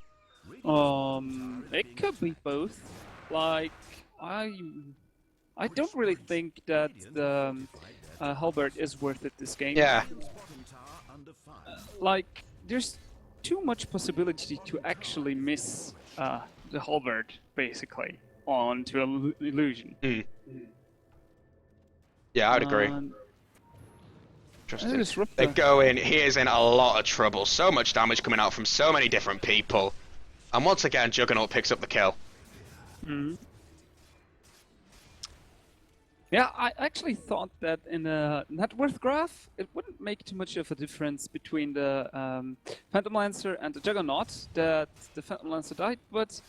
It could be both. Like, I don't really think that the halberd is worth it this game. Yeah. Like, there's too much possibility to actually miss the halberd, basically, onto an illusion. Yeah, I'd agree. Interesting. Disrupt They the- go in. He is in a lot of trouble. So much damage coming out from so many different people. And once again, Juggernaut picks up the kill. Yeah, I actually thought that in a net worth graph, it wouldn't make too much of a difference between the Phantom Lancer and the Juggernaut, that the Phantom Lancer died, but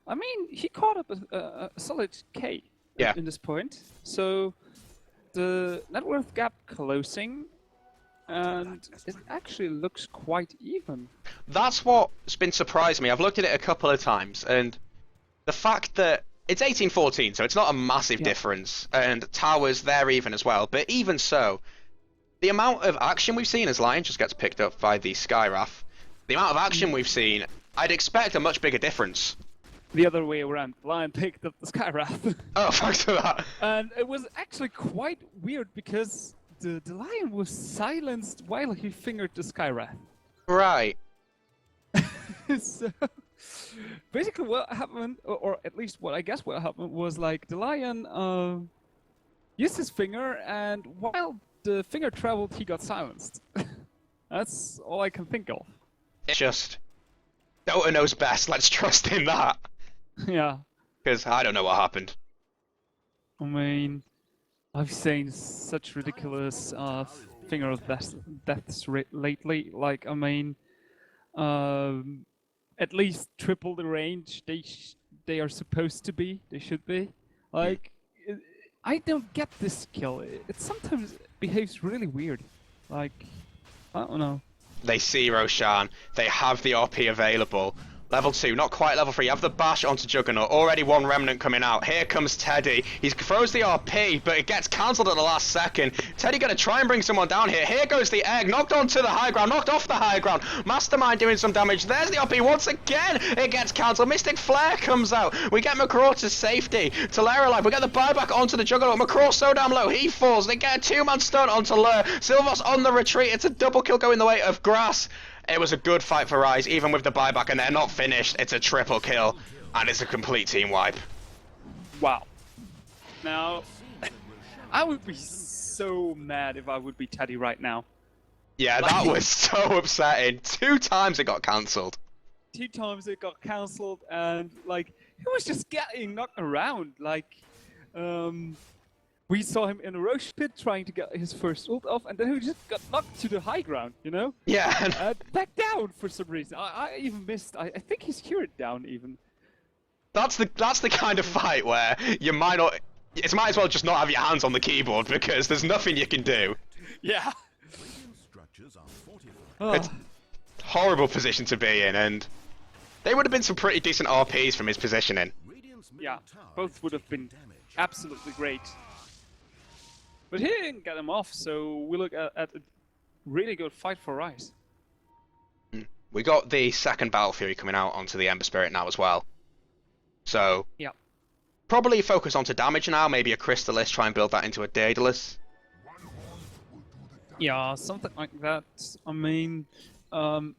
I mean, he caught up a solid K Yeah. in this point. So the net worth gap closing, and it actually looks quite even. That's what's been surprising me. I've looked at it a couple of times, and the fact that it's 1814, so it's not a massive difference, and Tower's there even as well, but even so, the amount of action we've seen as Lion just gets picked up by the Skywrath. The amount of action we've seen, I'd expect a much bigger difference. The other way around, Lion picked up the Skywrath. Oh, thanks for that. And it was actually quite weird because the Lion was silenced while he fingered the Skywrath. Right. So basically what happened, or at least what I guess what happened, was like the Lion used his finger, and while the finger traveled, he got silenced. That's all I can think of. It's just, Dota knows best. Let's trust in that. Yeah. Because I don't know what happened. I mean, I've seen such ridiculous finger of deaths lately. Like, I mean, at least triple the range they are supposed to be. They should be. Like, I don't get this skill. It sometimes behaves really weird. Like, I don't know. They see Roshan. They have the RP available. Level 2, not quite level 3. You have the bash onto Juggernaut. Already one remnant coming out. Here comes Teddy. He throws the RP, but it gets cancelled at the last second. Teddy gonna try and bring someone down here. Here goes the egg. Knocked onto the high ground. Knocked off the high ground. Mastermind doing some damage. There's the RP once again. It gets cancelled. Mystic Flare comes out. We get McCraw to safety. Talera alive. We get the buyback onto the Juggernaut. McCraw so damn low. He falls. They get a two-man stun onto Lur. Silvos on the retreat. It's a double kill going the way of Grass. It was a good fight for Rise, even with the buyback, and they're not finished. It's a triple kill, and it's a complete team wipe. Wow. Now, I would be so mad if I would be Teddy right now. Yeah, that was so upsetting. 2 times it got cancelled. 2 times it got cancelled, and like he was just getting knocked around. Like, we saw him in a Roche pit trying to get his first ult off, and then he just got knocked to the high ground, you know? Yeah. And Back down for some reason. I even missed. I think he's cured down even. that's the kind of fight where you might not. It might as well just not have your hands on the keyboard because there's nothing you can do. Yeah. Structures are fortified. Oh. It's a horrible position to be in, and they would have been some pretty decent RPs from his positioning. Radiant's middle Yeah, tower both is would have taking been damage. absolutely great. But he didn't get him off, so we look at a really good fight for Rise. We got the second Battle Fury coming out onto the Ember Spirit now as well. So, Yeah. probably focus onto damage now, maybe a Crystallis, try and build that into a Daedalus. Yeah, something like that. I mean, I'm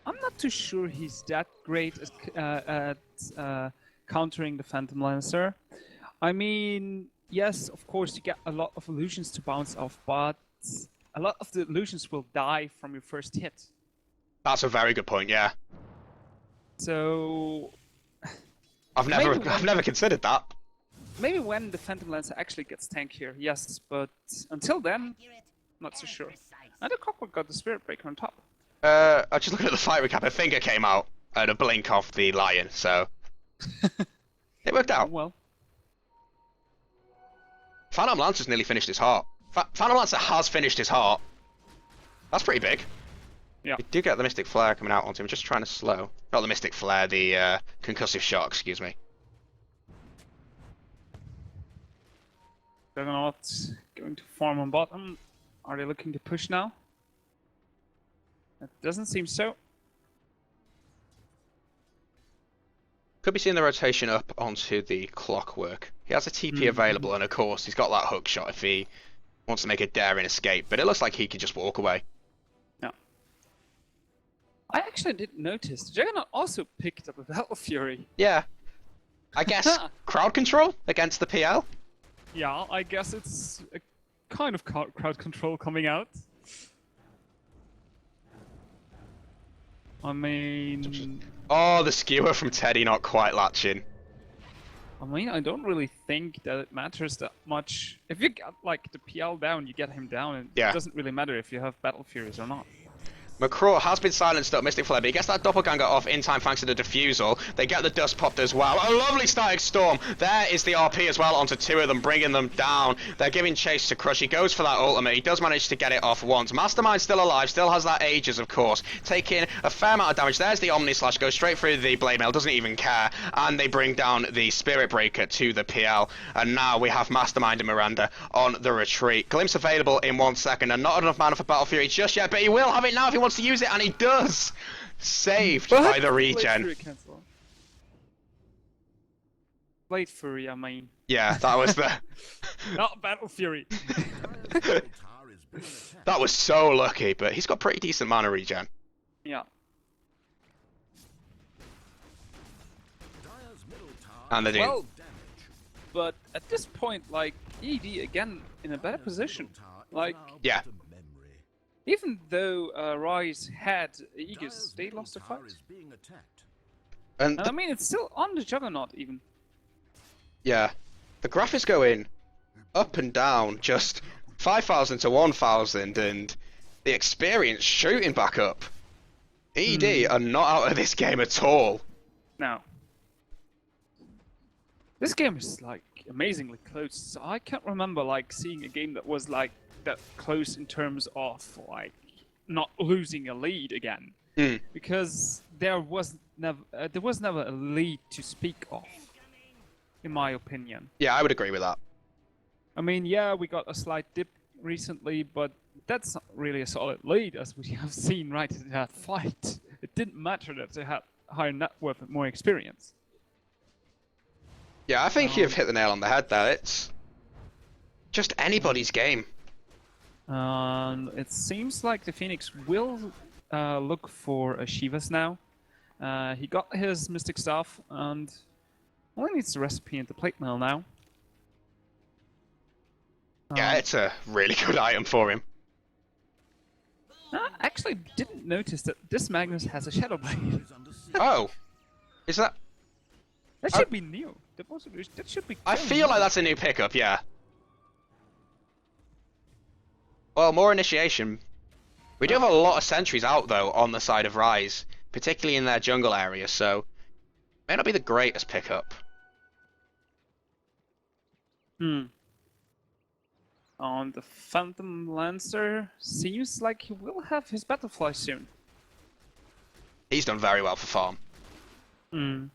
not too sure he's that great at countering the Phantom Lancer. I mean, yes, of course, you get a lot of illusions to bounce off, but a lot of the illusions will die from your first hit. That's a very good point. Yeah, So I've never considered that. maybe when the Phantom Lancer actually gets tankier, yes, but until then, not so sure. And the Cockwood got the Spirit Breaker on top. I just looking at the fight recap. A finger came out and a blink off the lion, so it worked out. Well, Phantom Lancer's nearly finished his heart. Phantom Lancer has finished his heart. That's pretty big. yeah. We do get the Mystic Flare coming out onto him. Just trying to slow. Not the Mystic Flare, the concussive shot. Excuse me. Juggernaut's going to farm on bottom. Are they looking to push now? It doesn't seem so. Could be seeing the rotation up onto the Clockwork. He has a TP available, and of course he's got that hook shot if he wants to make a daring escape. But it looks like he could just walk away. No. I actually didn't notice. Juggernaut also picked up a Battle Fury. Yeah. I guess crowd control against the PL. Yeah, I guess it's a kind of crowd control coming out. I mean, Oh, the skewer from Teddy not quite latching. I don't really think that it matters that much. If you get like the PL down, you get him down, and Yeah. it doesn't really matter if you have Battle Furies or not. McCraw has been silenced up Mystic Flare, but he gets that doppelganger off in time thanks to the defusal. They get the dust popped as well. A lovely static storm. There is the RP as well onto two of them, bringing them down. They're giving chase to Crush. He goes for that ultimate. He does manage to get it off once. Mastermind still alive, still has that Aegis, of course, taking a fair amount of damage. There's the Omni Slash, goes straight through the Blade Mail, doesn't even care. And they bring down the Spirit Breaker to the PL. And now we have Mastermind and Miranda on the retreat. Glimpse available in 1 second, and not enough mana for Battle Fury just yet, but he will have it now if he wants to use it, and he does! Saved by the regen. Blade Fury, I mean. Yeah, that was the... Not Battle Fury. Tower is being attacked. That was so lucky, but he's got pretty decent mana regen. Yeah. Dire's middle tower And they're doing... Well, damage. but at this point, like, ED again in a better position. Middle tower is Like, now Yeah. but a memory. even though Rise had Aegis, Dire's they middle lost the tower fight. is being attacked. And, And I mean, it's still on the Juggernaut, even. yeah. The graphics go in up and down, just 5,000 to 1,000, and the experience shooting back up. ED are not out of this game at all. Now, this game is like amazingly close. So I can't remember like seeing a game that was like that close in terms of like not losing a lead again, Mm. because there was never a lead to speak of, in my opinion. Yeah, I would agree with that. I mean, yeah, we got a slight dip recently, but that's not really a solid lead, as we have seen right in that fight. It didn't matter that they had higher net worth and more experience. Yeah, I think you've hit the nail on the head there. It's just anybody's game. It seems like the Phoenix will look for a Shivas now. He got his Mystic Staff and only needs the recipe into Plate Mail now. Yeah, it's a really good item for him. I actually didn't notice that this Magnus has a Shadow Blade. Is under siege. Oh, is that? That should be new. That should be. I fairly feel like new. that's a new pickup, yeah. Well, more initiation. We do have a lot of sentries out though on the side of Rise, particularly in their jungle area, so may not be the greatest pickup. On the Phantom Lancer, seems like he will have his Battlefly soon. He's done very well for farm. And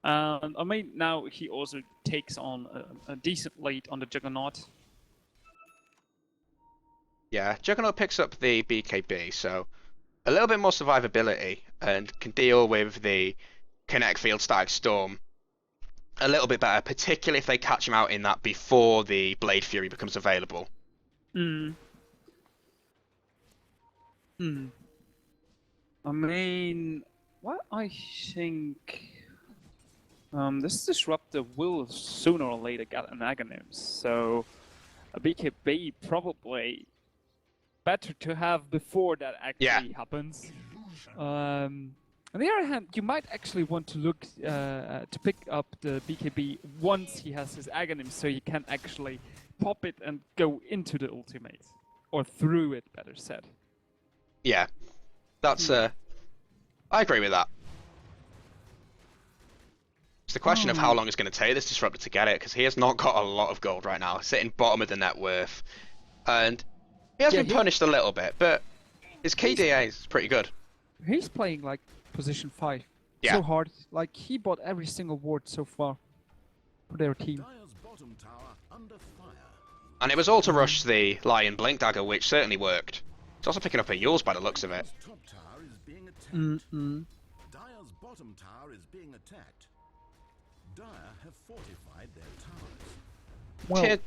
I mean, now he also takes on a decent lead on the Juggernaut. Yeah, Juggernaut picks up the BKB, so a little bit more survivability and can deal with the Kinetic Field Static Storm a little bit better, particularly if they catch him out in that before the Blade Fury becomes available. Hmm. I mean, what I think. This disruptor will sooner or later get an Aghanim, so a BKB probably better to have before that actually happens. On the other hand, you might actually want to look to pick up the BKB once he has his Aghanim, so you can actually pop it and go into the ultimate, or through it, better said. Yeah, that's I agree with that. It's the question of how long it's going to take this disruptor to get it, because he has not got a lot of gold right now, sitting bottom of the net worth, and he has been punished a little bit, but his KDA is pretty good. He's playing like position 5 Yeah. so hard. Like he bought every single ward so far for their team. Dire's bottom tower under fire. And it was all to rush the Lion Blink Dagger, which certainly worked. It's also picking up a Yules by the looks of it. Dire's top tower is being attacked. Mm-mm. Dire's bottom tower is being attacked. Dire have fortified their towers. Well, Kid,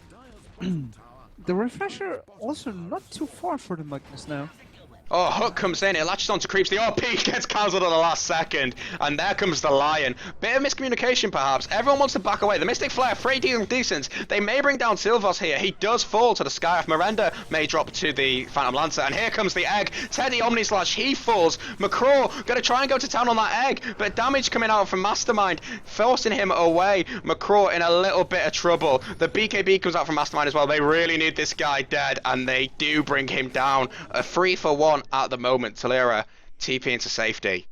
Dire's bottom tower. the refresher also not too far for the Magnus now. oh, Hook comes in, it latches onto creeps, the RP gets cancelled at the last second, and there comes the Lion. Bit of miscommunication perhaps, everyone wants to back away, the Mystic Flare, 3 decent, they may bring down Silvos here, he does fall to the sky, if Miranda may drop to the Phantom Lancer, and here comes the egg, Teddy Omni Slash, he falls, McCraw gonna try and go to town on that egg, but damage coming out from Mastermind, forcing him away, McCraw in a little bit of trouble, the BKB comes out from Mastermind as well, they really need this guy dead, and they do bring him down, a 3-for-1 at the moment. Talira TP into safety.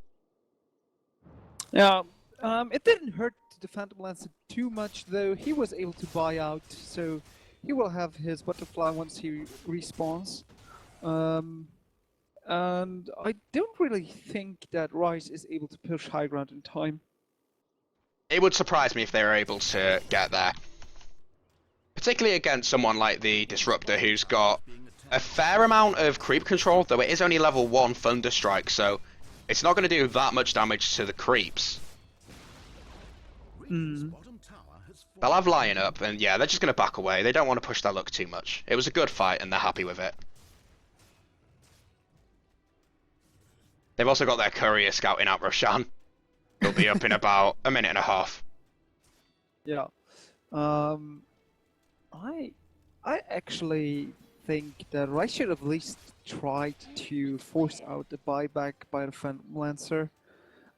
Yeah, it didn't hurt the Phantom Lancer too much though. He was able to buy out, so he will have his butterfly once he respawns. And I don't really think that Rice is able to push high ground in time. It would surprise me if they were able to get there. Particularly against someone like the Disruptor who's got a fair amount of creep control, though it is only level 1 Thunderstrike, so it's not going to do that much damage to the creeps. Radiant's bottom tower has They'll have Lion up, and yeah, they're just going to back away. They don't want to push their luck too much. It was a good fight, and they're happy with it. They've also got their courier scouting out Roshan. They'll be up in about a minute and a half. Yeah. I actually think that Rice should have at least tried to force out the buyback by the Phantom Lancer.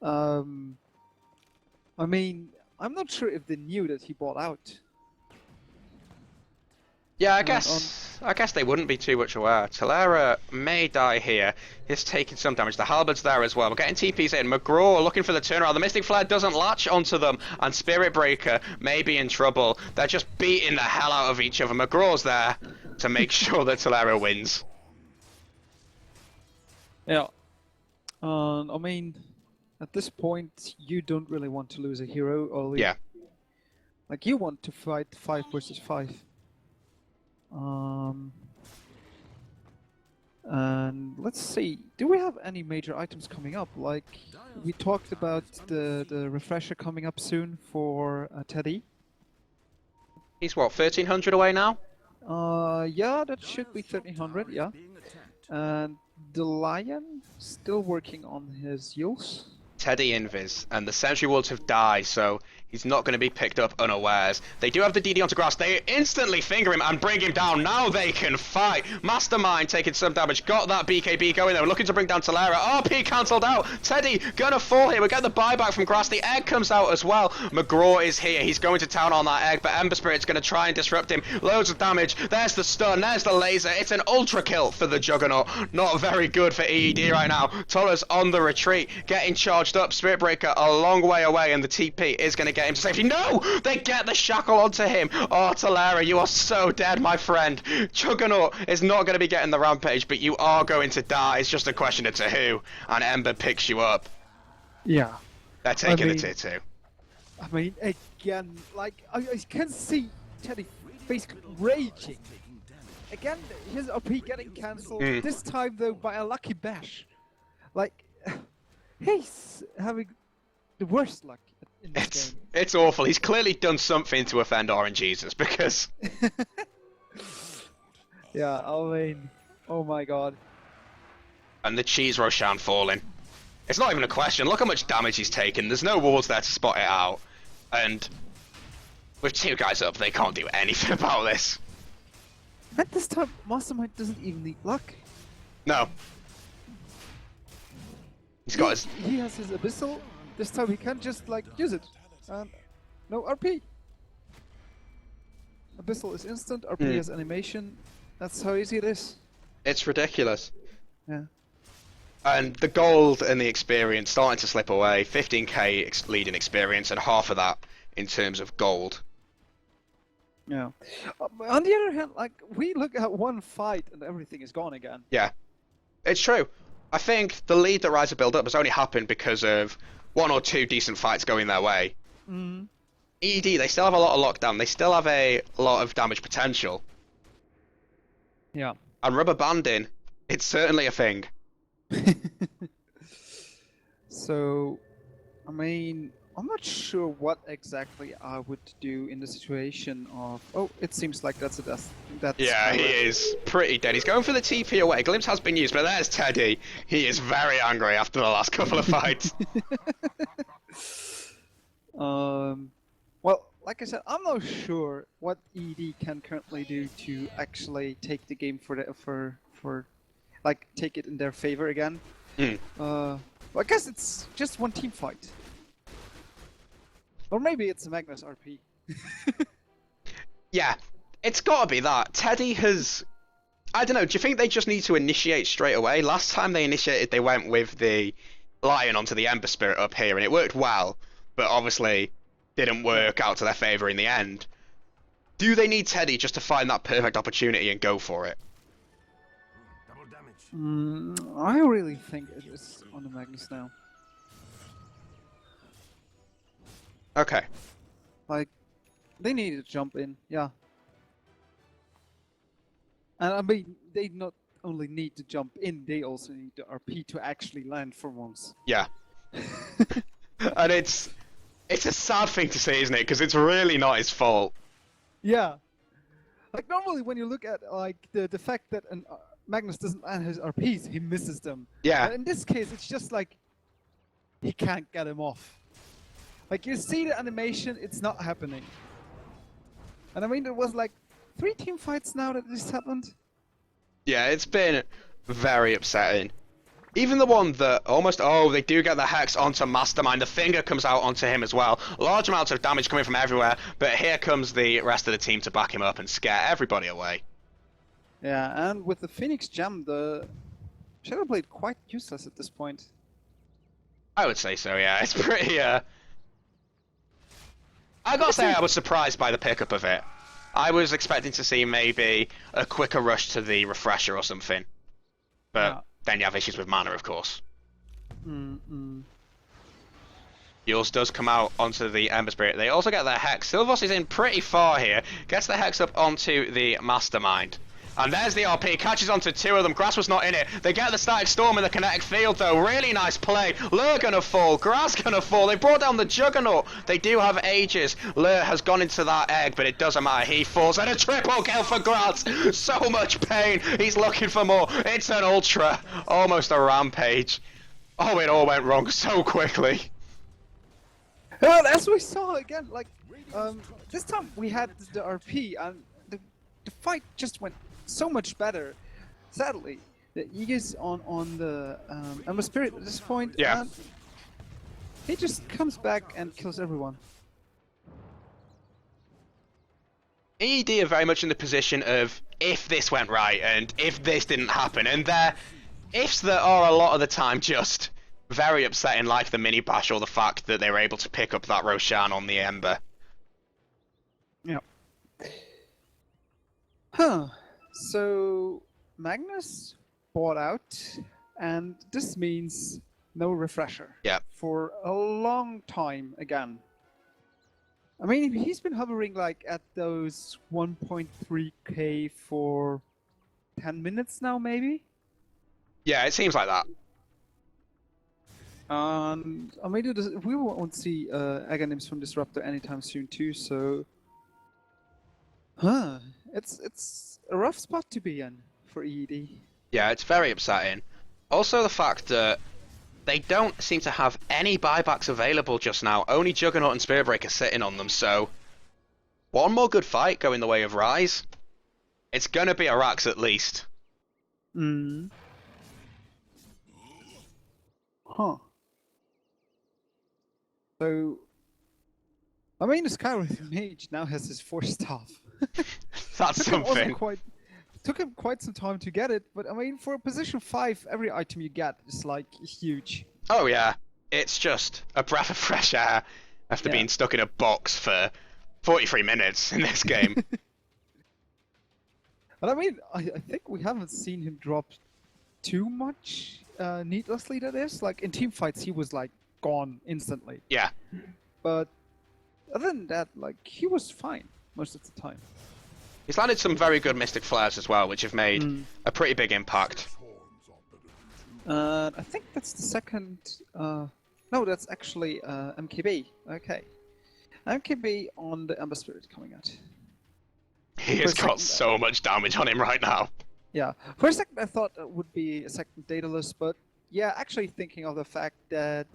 I mean, I'm not sure if they knew that he bought out. Yeah, I guess they wouldn't be too much aware. Talera may die here. He's taking some damage. The Halberd's there as well. We're getting TPs in. McGraw looking for the turnaround. The Mystic Flare doesn't latch onto them, and Spirit Breaker may be in trouble. They're just beating the hell out of each other. McGraw's there to make sure that Talera wins. Yeah. I mean, at this point, you don't really want to lose a hero, Ollie. Yeah. Like, you want to fight 5 versus 5. And let's see, do we have any major items coming up? Like, we talked about the refresher coming up soon for Teddy. He's what, 1300 away now? Yeah, that should be 1300, yeah. And the Lion, still working on his Yules. Teddy Invis, and the Sentry Wolves have died, so he's not going to be picked up unawares. They do have the DD onto grass. They instantly finger him and bring him down. Now they can fight. Mastermind taking some damage. Got that BKB going there. Looking to bring down Talera. RP cancelled out. Teddy gonna fall here. We get the buyback from grass. The egg comes out as well. McGraw is here. He's going to town on that egg, but Ember Spirit's going to try and disrupt him. Loads of damage. There's the stun. There's the laser. It's an ultra kill for the Juggernaut. Not very good for EED right now. Toller's on the retreat. Getting charged up. Spirit Breaker a long way away, and the TP is going to get him to safety. No! They get the shackle onto him. Oh, Talera, you are so dead, my friend. Juggernaut is not going to be getting the rampage, but you are going to die. It's just a question of to who, and Ember picks you up. Yeah. They're taking mean- the tier 2. I mean, again, like, I can see Teddy basically raging. Again, his OP getting cancelled. This time, though, by a lucky bash. Like, he's having the worst luck in this game. It's awful. He's clearly done something to offend Orange Jesus, because Yeah, I mean, oh my god. And the cheese Roshan falling. It's not even a question. Look how much damage he's taken. There's no wards there to spot it out. And with 2 guys up, they can't do anything about this. At this time, Mastermind doesn't even need luck. No. He's got his... He has his Abyssal. This time he can't just like use it. No RP. Abyssal is instant, RP has animation. That's how easy it is. It's ridiculous. Yeah. And the gold and the experience starting to slip away. 15k leading experience and half of that in terms of gold. Yeah. On the other hand, like we look at one fight and everything is gone again. Yeah, it's true. I think the lead that Ryza built up has only happened because of 1 or 2 decent fights going their way. ED, they still have a lot of lockdown. They still have a lot of damage potential. Yeah. And rubber banding, it's certainly a thing. So, I mean, I'm not sure what exactly I would do in the situation of. Oh, it seems like that's a death. Yeah, he is pretty dead. He's going for the TP away. Glimpse has been used, but there's Teddy. He is very angry after the last couple of fights. Well, like I said, I'm not sure what ED can currently do to actually take the game like take it in their favor again. Well, I guess it's just one team fight. Or maybe it's a Magnus RP. Yeah, it's gotta be that. Teddy has... I don't know, do you think they just need to initiate straight away? Last time they initiated, they went with the Lion onto the Ember Spirit up here, and it worked well, but obviously didn't work out to their favour in the end. Do they need Teddy just to find that perfect opportunity and go for it? Double damage. I really think it is on the Magnus now. Okay. Like, they need to jump in, yeah. And I mean, they not only need to jump in, they also need the RP to actually land for once. Yeah. And it's a sad thing to say, isn't it? Because it's really not his fault. Yeah. Like, normally when you look at, like, the fact that Magnus doesn't land his RPs, he misses them. Yeah. But in this case, it's just like, he can't get him off. Like, you see the animation, it's not happening. And I mean, there was like 3 team fights now that this happened. Yeah, it's been very upsetting. Even the one that almost, they do get the Hex onto Mastermind. The finger comes out onto him as well. Large amounts of damage coming from everywhere, but here comes the rest of the team to back him up and scare everybody away. Yeah, and with the Phoenix Gem, the Shadow Blade quite useless at this point. I would say so, yeah. It's pretty, I gotta say I was surprised by the pickup of it. I was expecting to see maybe a quicker rush to the refresher or something. But then you have issues with mana, of course. Yours does come out onto the Ember Spirit. They also get their Hex. Silvos is in pretty far here. Gets the Hex up onto the Mastermind. And there's the RP, catches onto 2 of them. Grass was not in it. They get the Static Storm in the kinetic field though. Really nice play. Lure gonna fall, Grass gonna fall. They brought down the Juggernaut. They do have Aegis. Lure has gone into that egg, but it doesn't matter. He falls, and a triple kill for Grass. So much pain. He's looking for more. It's an Ultra. Almost a Rampage. Oh, it all went wrong so quickly. Well, as we saw again, like, this time we had the RP, and the fight just went so much better. Sadly, the Aegis on the Ember Spirit at this point, Yeah. and he just comes back and kills everyone. EED are very much in the position of if this went right and if this didn't happen, and they're ifs that are a lot of the time just very upsetting, like the mini bash or the fact that they were able to pick up that Roshan on the Ember. Yeah. Huh. So Magnus bought out, and this means no refresher. Yeah. For a long time again. I mean, he's been hovering like at those 1.3k for 10 minutes now, maybe. Yeah, it seems like that. And I mean, we won't see Aghanims from Disruptor anytime soon too. So, it's a rough spot to be in for EED. Yeah, it's very upsetting. Also the fact that they don't seem to have any buybacks available just now. Only Juggernaut and Spirit Breaker sitting on them, so one more good fight going the way of Rise. It's gonna be a Rax at least. Mm. Huh. So, I mean, the Skywrath Mage now has his 4 staff. That's something. Took him quite some time to get it, but I mean, for a position 5, every item you get is like huge. Oh yeah, it's just a breath of fresh air after Yeah. being stuck in a box for 43 minutes in this game. And I mean, I think we haven't seen him drop too much needlessly, that is. Like, in team fights, he was like gone instantly. Yeah. But other than that, like, he was fine most of the time. He's landed some very good Mystic Flares as well, which have made a pretty big impact. I think that's the second. No, that's actually MKB. Okay. MKB on the Ember Spirit coming out. He has got so much damage on him right now. Yeah. For a second, I thought it would be a second Daedalus, but yeah, actually thinking of the fact that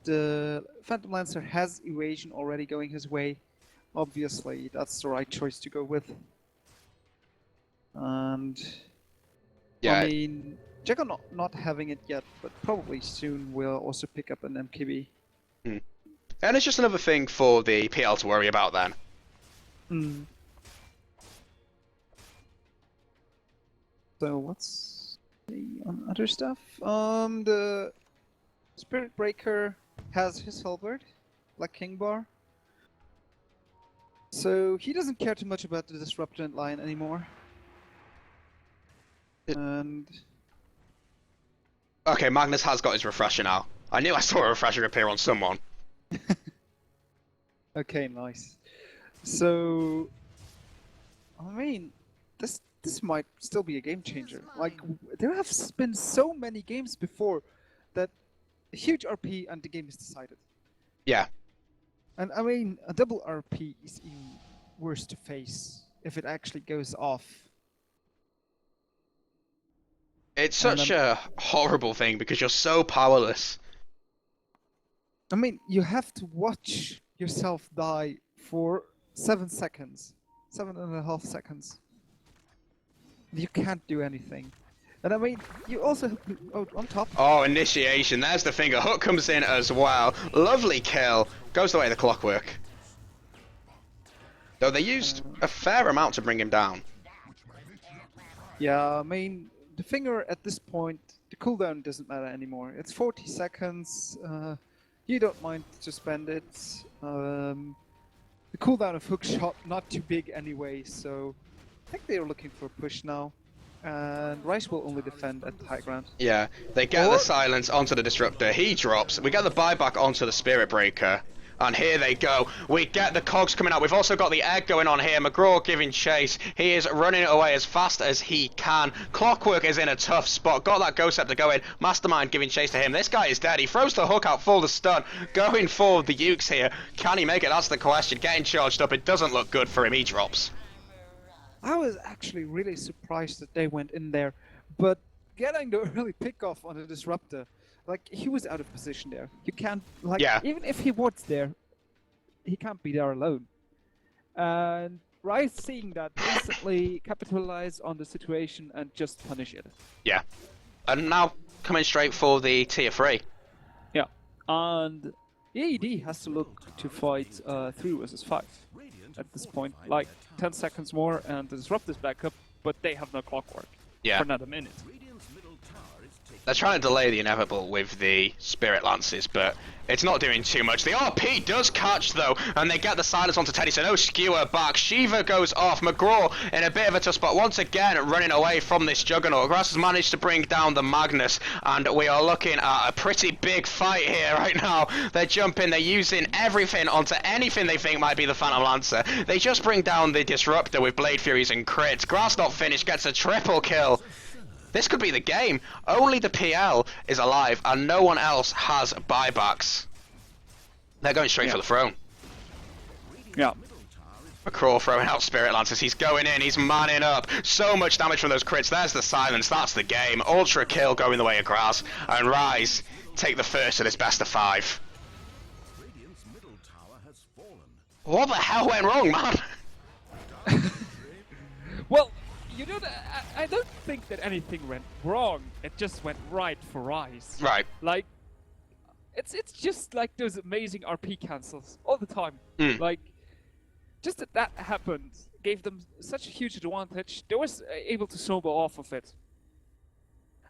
the Phantom Lancer has evasion already going his way, obviously that's the right choice to go with. And Yeah. I mean, Juggernaut not having it yet, but probably soon will also pick up an MKB. And it's just another thing for the PL to worry about then. Hmm. So what's the other stuff? The Spirit Breaker has his halberd, like King Bar. So he doesn't care too much about the Disruptant line anymore. And Okay, Magnus has got his refresher now. I knew I saw a refresher appear on someone. okay, nice. So I mean, this might still be a game changer. Like, there have been so many games before that a huge RP and the game is decided. Yeah. And I mean, a double RP is even worse to face if it actually goes off. It's And, such a horrible thing because you're so powerless. I mean, you have to watch yourself die for 7 seconds. 7.5 seconds. You can't do anything. And I mean, you also have to, on top. Oh, initiation. There's the finger. Hook comes in as well. Lovely kill. Goes the way of the clockwork. Though they used a fair amount to bring him down. Yeah, I mean, the finger at this point, the cooldown doesn't matter anymore. It's 40 seconds. You don't mind to spend it. The cooldown of hook shot not too big anyway, so I think they're looking for a push now. And Rice will only defend at the high ground. Yeah, they get the silence onto the disruptor. He drops. We get the buyback onto the Spirit Breaker. And here they go. We get the cogs coming out. We've also got the egg going on here. McGraw giving chase. He is running away as fast as he can. Clockwork is in a tough spot. Got that Ghost Scepter going. Mastermind giving chase to him. This guy is dead. He throws the hook out full to stun. Going for the Ukes here. Can he make it? That's the question. Getting charged up. It doesn't look good for him. He drops. I was actually really surprised that they went in there, but getting the early pickoff on the disruptor, like, he was out of position there. You can't, like, Yeah. even if he was there, he can't be there alone. And Rice, seeing that, instantly capitalized on the situation and just punish it. Yeah. And now coming straight for the tier 3. Yeah. And the AED has to look to fight 3 versus 5 at this point. Like, 10 seconds more and the disrupt is back up, but they have no clockwork Yeah. for another minute. They're trying to delay the inevitable with the Spirit Lances, but it's not doing too much. The RP does catch, though, and they get the silence onto Teddy, so no skewer back. Shiva goes off. McGraw in a bit of a tough spot. Once again, running away from this Juggernaut. Grass has managed to bring down the Magnus, and we are looking at a pretty big fight here right now. They're jumping, they're using everything onto anything they think might be the Phantom Lancer. They just bring down the Disruptor with Blade Furies and crits. Grass not finished, gets a triple kill. This could be the game. Only the PL is alive, and no one else has buybacks. They're going straight for the throne. Yeah. McCraw throwing out Spirit Lancers. He's going in. He's manning up. So much damage from those crits. There's the silence. That's the game. Ultra kill going the way of Grass. And Rise take the first of this best of 5. Radiant's middle tower has fallen. What the hell went wrong, man? Well, you know, I don't think that anything went wrong. It just went right for Rise. Right. Like, it's just like those amazing RP cancels all the time. Mm. Like, just that happened gave them such a huge advantage. They was able to snowball off of it.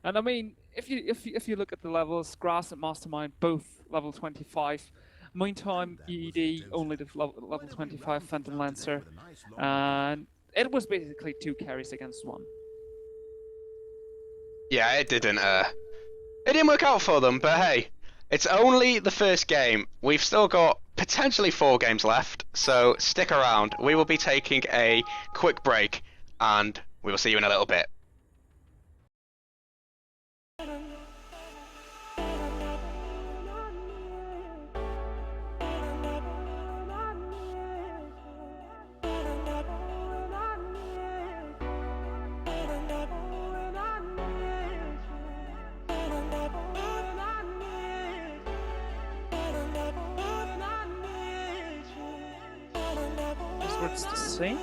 And I mean, if you look at the levels, Grass and Mastermind both level 25. Meantime, EED only the level 25 Phantom Lancer, and it was basically 2 carries against 1. Yeah, it didn't work out for them, but hey, it's only the first game. We've still got potentially 4 games left, so stick around. We will be taking a quick break, and we will see you in a little bit. Is words the same?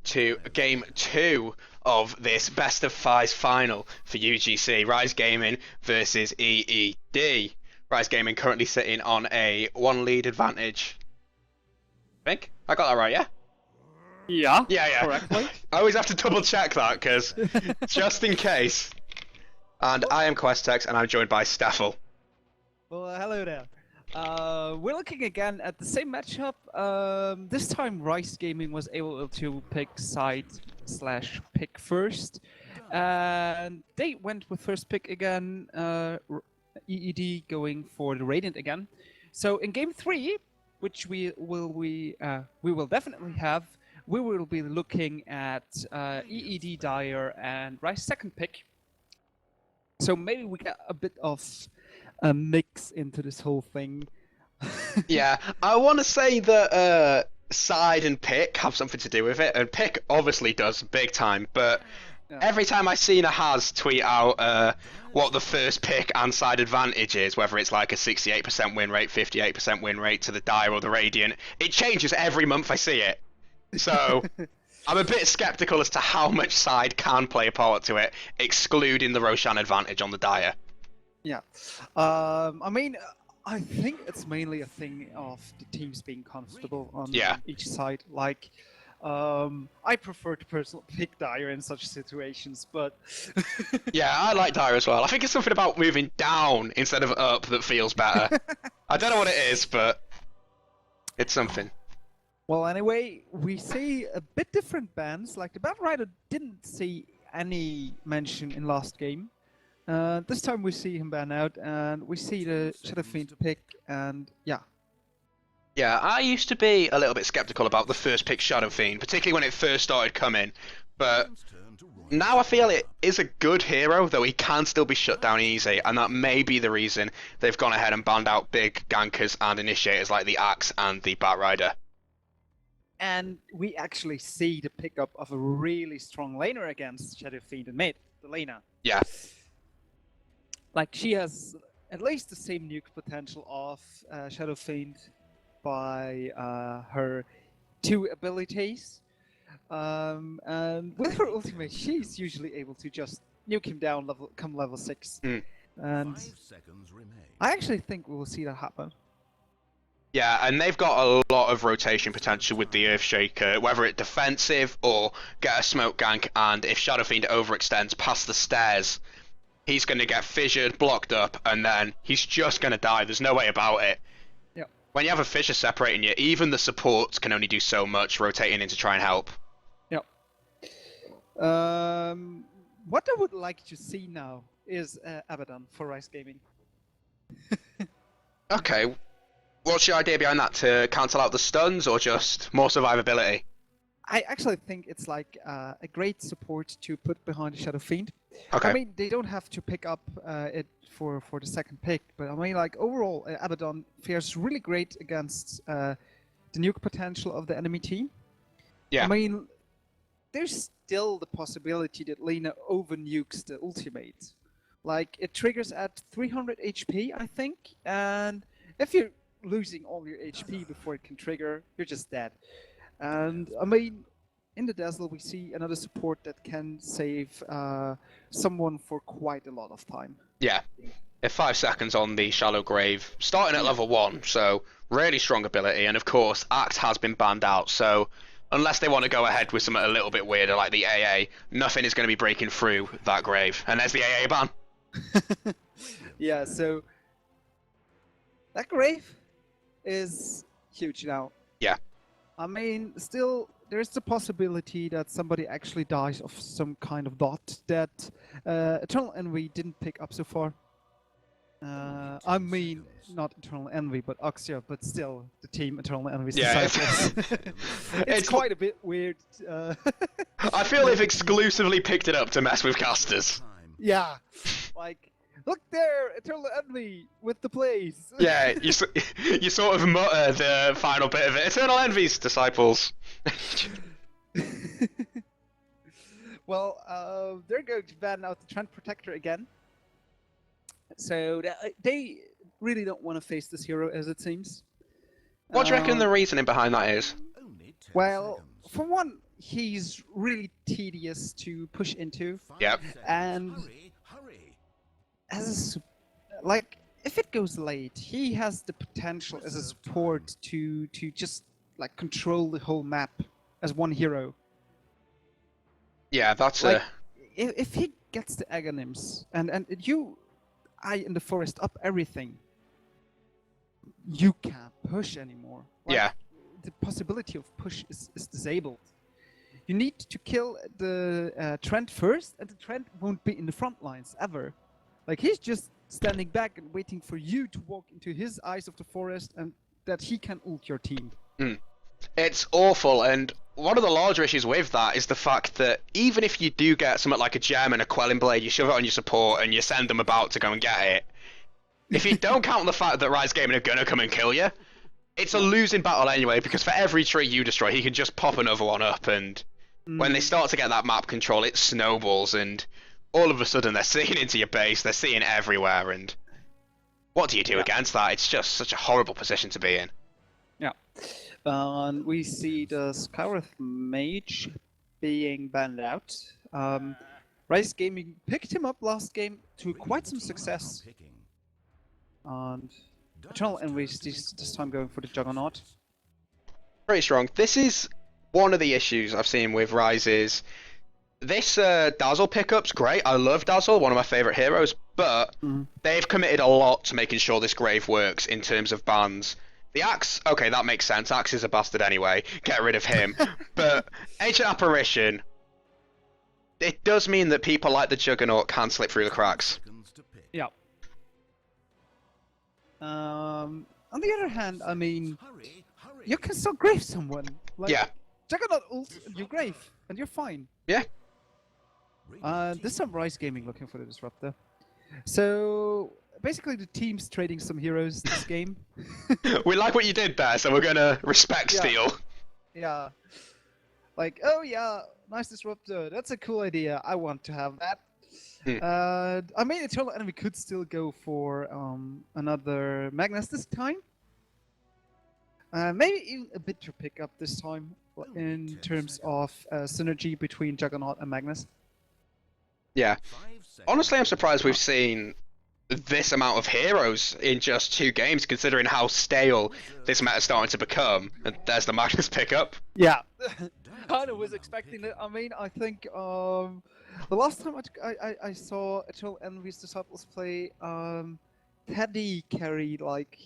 to game 2 of this best of 5 final for UGC. Rise Gaming versus EED. Rise Gaming currently sitting on a 1 lead advantage. I think I got that right, yeah? Yeah. Yeah. Correctly. I always have to double check that because just in case. And I am Questex and I'm joined by Staffel. Well, hello there. We're looking again at the same matchup. This time, Rice Gaming was able to pick side/pick first, and they went with first pick again. EED going for the Radiant again. So in game 3, which we will definitely have, we will be looking at EED Dire and Rice second pick. So maybe we get a bit of a mix into this whole thing. Yeah, I want to say that side and pick have something to do with it, and pick obviously does big time, but Yeah. every time I've seen a Haz tweet out what the first pick and side advantage is, whether it's like a 68% win rate, 58% win rate to the Dire or the Radiant, it changes every month I see it. So I'm a bit skeptical as to how much side can play a part to it, excluding the Roshan advantage on the Dire. Yeah. I mean, I think it's mainly a thing of the teams being comfortable on Yeah. each side. Like, I prefer to personally pick Dire in such situations, but Yeah, I like Dire as well. I think it's something about moving down instead of up that feels better. I don't know what it is, but it's something. well, anyway, we see a bit different bans. Like the Bad Rider didn't see any mention in last game. This time we see him ban out, and we see the Shadow Fiend pick, and yeah. Yeah, I used to be a little bit skeptical about the first pick Shadow Fiend, particularly when it first started coming, but now I feel it is a good hero, though he can still be shut down easy, and that may be the reason they've gone ahead and banned out big gankers and initiators like the Axe and the Bat Rider. And we actually see the pickup of a really strong laner against Shadow Fiend in mid, the Lena. Yeah. Like, she has at least the same nuke potential of Shadow Fiend by her 2 abilities. And with her ultimate, she's usually able to just nuke him down come level 6. Mm. And 5 seconds remain. I actually think we will see that happen. Yeah, and they've got a lot of rotation potential with the Earthshaker, whether it's defensive or get a smoke gank, and if Shadow Fiend overextends past the stairs, he's going to get fissured, blocked up, and then he's just going to die. There's no way about it. Yep. When you have a fissure separating you, even the supports can only do so much rotating in to try and help. Yep. What I would like to see now is Abaddon for Rice Gaming. Okay, what's your idea behind that? To cancel out the stuns or just more survivability? I actually think it's like a great support to put behind the Shadow Fiend. Okay. I mean, they don't have to pick up it for the second pick, but I mean, like, overall, Abaddon fares really great against the nuke potential of the enemy team. Yeah. I mean, there's still the possibility that Lena over-nukes the ultimate. Like, it triggers at 300 HP, I think, and if you're losing all your HP before it can trigger, you're just dead. And, I mean, in the Dazzle, we see another support that can save someone for quite a lot of time. Yeah. 5 seconds on the Shallow Grave, starting at level 1, so really strong ability, and of course, Axe has been banned out, so unless they want to go ahead with something a little bit weirder like the AA, nothing is going to be breaking through that grave. And there's the AA ban. Yeah, so that grave is huge now. Yeah. I mean, still, there's the possibility that somebody actually dies of some kind of dot that Eternal Envy didn't pick up so far. I mean, not Eternal Envy, but Oxia, but still, the team Eternal Envy's Yeah, disciples. it's It's quite a bit weird. I feel they've exclusively picked it up to mess with casters. Time. Yeah, like, look there, Eternal Envy with the plays. Yeah, you sort of mutter the final bit of it. Eternal Envy's disciples. Well, they're going to ban out the Trend Protector again. So they really don't want to face this hero, as it seems. What do you reckon the reasoning behind that is? Only 10 Well, seconds. for one, he's really tedious to push into. 5 Yep. seconds. And- Hurry, hurry. As a like, if it goes late, he has the potential as a support to just like control the whole map as one hero. Yeah, that's Like, if he gets the Aghanims and you eye in the forest up everything, you can't push anymore. Like, Yeah. the possibility of push is disabled. You need to kill the Trent first, and the Trent won't be in the front lines ever. Like, he's just standing back and waiting for you to walk into his eyes of the forest and that he can ult your team. It's awful, and one of the larger issues with that is the fact that even if you do get something like a gem and a quelling blade, you shove it on your support and you send them about to go and get it. If you don't count on the fact that Rise Gaming are gonna come and kill you, it's a losing battle anyway, because for every tree you destroy, he can just pop another one up, and when they start to get that map control, it snowballs, and all of a sudden they're seeing into your base, they're seeing everywhere, and what do you do against that? It's just such a horrible position to be in. Yeah. And we see the Skywrath Mage being banned out. Rise Gaming picked him up last game to quite some success. Picking. And Eternal Envy's this time going for the Juggernaut. Pretty strong. This is one of the issues I've seen with Rise is this Dazzle pickup's great. I love Dazzle, one of my favourite heroes, but they've committed a lot to making sure this Grave works in terms of bans. The Axe, okay, that makes sense. Axe is a bastard anyway. Get rid of him. But Ancient Apparition, it does mean that people like the Juggernaut can slip through the cracks. Seconds to pick. Yeah. On the other hand, I mean, Hurry, hurry. you can still grave someone. Like, Yeah. Juggernaut ult, you grave, and you're fine. Yeah. This time Rise Gaming looking for the Disruptor. So basically the team's trading some heroes this game. We like what you did there, so we're gonna respect Yeah. Steel. Yeah. Like, oh yeah, nice Disruptor. That's a cool idea. I want to have that. I mean, Eternal Enemy could still go for another Magnus this time. Maybe even a bitter pickup this time in terms of synergy between Juggernaut and Magnus. Yeah. 5 seconds. Honestly, I'm surprised we've seen this amount of heroes in just 2 games, considering how stale this meta's starting to become. And there's the Magnus pickup. Yeah. I was expecting it. I mean, I think the last time I saw Eternal Envy's Disciples play, Teddy carried like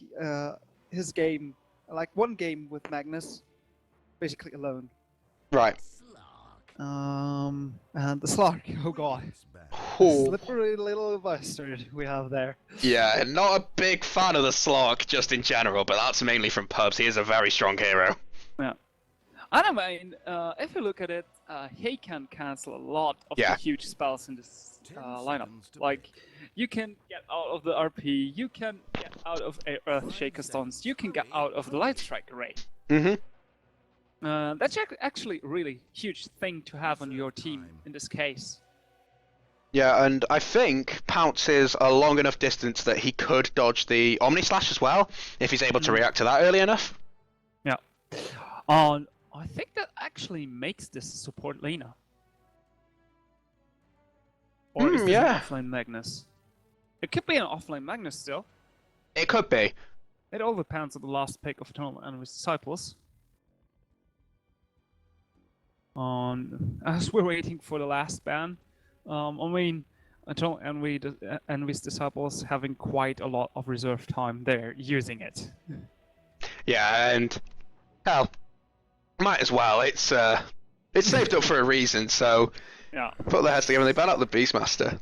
his game, like one game with Magnus, basically alone. Right. And the Slark, oh god. It's back. Ooh. Slippery little bastard we have there. Yeah, not a big fan of the Slog just in general, but that's mainly from pubs. He is a very strong hero. Yeah. And I mean, if you look at it, he can cancel a lot of Yeah. the huge spells in this 10 lineup. seconds to Like, pick. you can get out of the RP, you can get out of Earthshaker Stones, you can get out of the Light Strike Array. Mm-hmm. That's actually a really huge thing to have on your team in this case. Yeah, and I think Pounce is a long enough distance that he could dodge the Omni Slash as well, if he's able to react to that early enough. Yeah. I think that actually makes this support Lena. Or is this yeah. an offline Magnus? It could be an offline Magnus still. It could be. It all depends on the last pick of Eternal Enemy's Disciples. As we're waiting for the last ban, I mean, Eternal Enemy's Disciples having quite a lot of reserve time there using it. Yeah, and hell, might as well. It's saved up for a reason. So Yeah. put their heads together and they ban out the Beastmaster.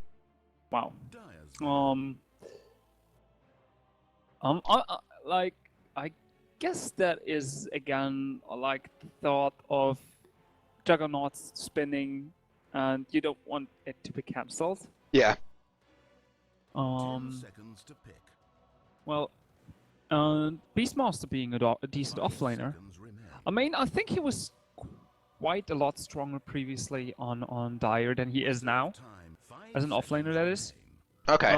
Wow. Dyer's Like, I guess that is again like the thought of Juggernauts spinning, and you don't want it to be cancelled. Yeah. 10 seconds to pick. Well, Beastmaster being a decent 5 offlaner. seconds remain. I mean, I think he was quite a lot stronger previously on Dire than he is now, Time. 5 as an offlaner, that is. Okay.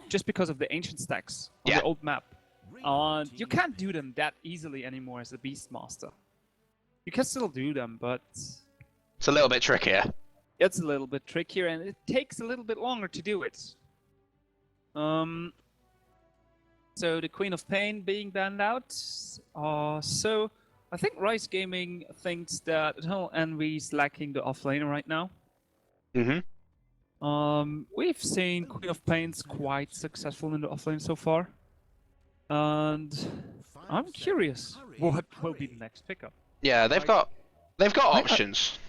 Just because of the ancient stacks on Yeah. the old map. Radiant You team can't do them that easily anymore as a Beastmaster. You can still do them, but It's a little bit trickier. It's a little bit trickier, and it takes a little bit longer to do it. So the Queen of Pain being banned out. So I think Rise Gaming thinks that Eternal Envy's lacking the offlaner right now. We've seen Queen of Pain's quite successful in the offlane so far. And I'm curious what will be the next pickup. Yeah, they've got options.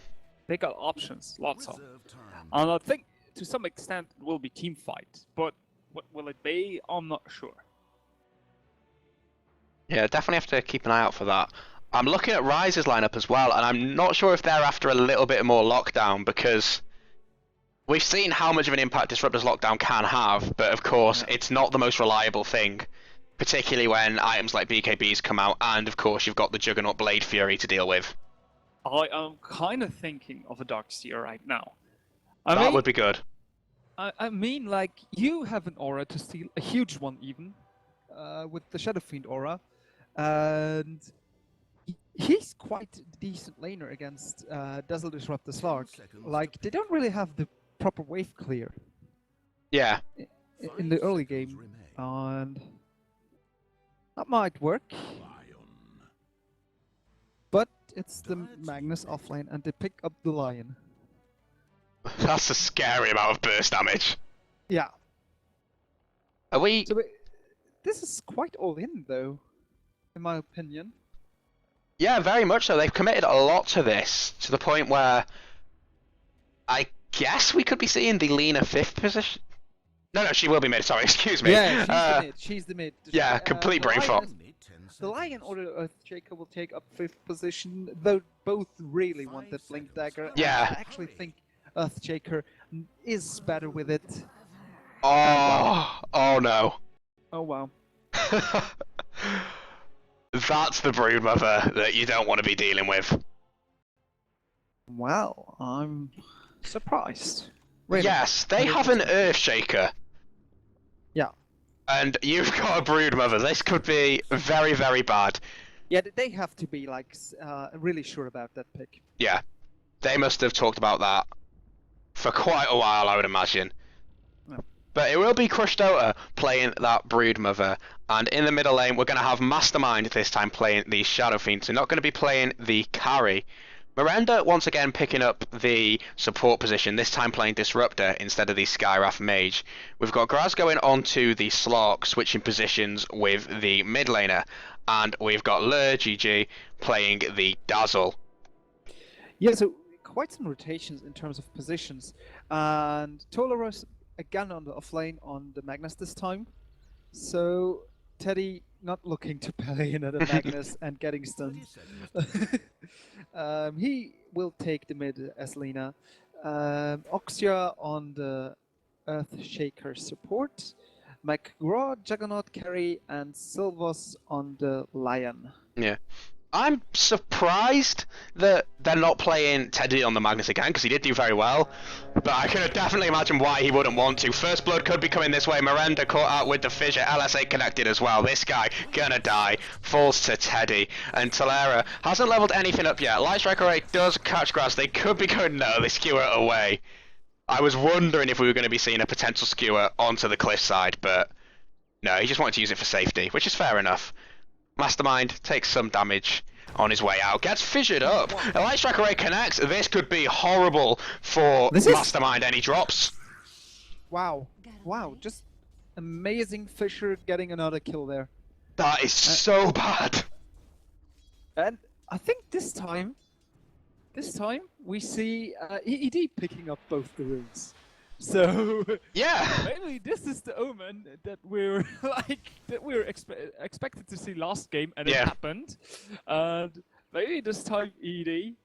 They got options, lots of. Reserve time. And I think to some extent it will be team fight, but what will it be? I'm not sure. Yeah, definitely have to keep an eye out for that. I'm looking at Rise's lineup as well, and I'm not sure if they're after a little bit more lockdown, because we've seen how much of an impact Disruptor's lockdown can have, but of course it's not the most reliable thing, particularly when items like BKBs come out, and of course you've got the Juggernaut Blade Fury to deal with. I am kind of thinking of a Darkseer right now. That would be good. I mean, like, you have an aura to steal, a huge one even, with the Shadow Fiend aura, and he's quite a decent laner against Dazzle Disrupt the Slark. Like, they don't really have the proper wave clear Yeah. in the early game, and that might work. But it's the Magnus offlane, and they pick up the Lion. That's a scary amount of burst damage. Yeah. Are we... So this is quite all in, though, in my opinion. Yeah, very much so. They've committed a lot to this, to the point where I guess we could be seeing the Lena 5th position. No, she will be mid. Sorry, excuse me. Yeah, she's the mid. Yeah, complete brain fart. The Lion or the Earthshaker will take up 5th position, though both really want that Blink Dagger. Yeah. I actually think Earthshaker is better with it. Oh no. Oh wow. That's the broodmother that you don't want to be dealing with. Well, I'm surprised. Really. Yes, they have an Earthshaker. Yeah. And you've got a broodmother. This could be very, very bad. Yeah, they have to be like really sure about that pick. Yeah. They must have talked about that for quite a while, I would imagine. Yeah. But it will be Crush Dota playing that broodmother. And in the middle lane, we're going to have Mastermind this time playing the Shadow Fiend. So not going to be playing the carry. Miranda once again picking up the support position, this time playing Disruptor instead of the Skywrath Mage. We've got Graz going on to the Slark, switching positions with the mid laner. And we've got Lur GG playing the Dazzle. Yeah, so quite some rotations in terms of positions. And Toleros again on the offlane on the Magnus this time. So Teddy not looking to play another Magnus and getting stunned. He will take the mid as Lena. Oxia on the Earthshaker support. McGraw, Juggernaut carry, and Silvos on the Lion. Yeah. I'm surprised that they're not playing Teddy on the Magnus again, because he did do very well. But I can definitely imagine why he wouldn't want to. First Blood could be coming this way. Miranda caught out with the fissure. LSA connected as well. This guy gonna die. Falls to Teddy. And Talera hasn't leveled anything up yet. Light Strike Array does catch grass. They could be going, no, they skewer it away. I was wondering if we were going to be seeing a potential skewer onto the cliff side, but no, he just wanted to use it for safety, which is fair enough. Mastermind takes some damage on his way out, gets fissured up. A Light Strike Array connects. This could be horrible for Mastermind, and he drops. Wow. Wow, just amazing Fisher getting another kill there. That is so bad. And I think this time we see EED picking up both the runes. So Yeah. Maybe this is the omen that we're expected to see last game, and it happened. And maybe this time ED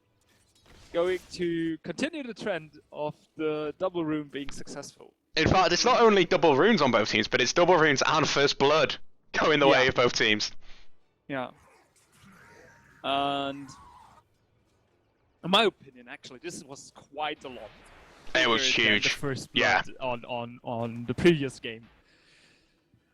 going to continue the trend of the double rune being successful. In fact, it's not only double runes on both teams, but it's double runes and First Blood going the way of both teams. Yeah. And in my opinion, actually, this was quite a lot. It was Than huge. The first blood on the previous game.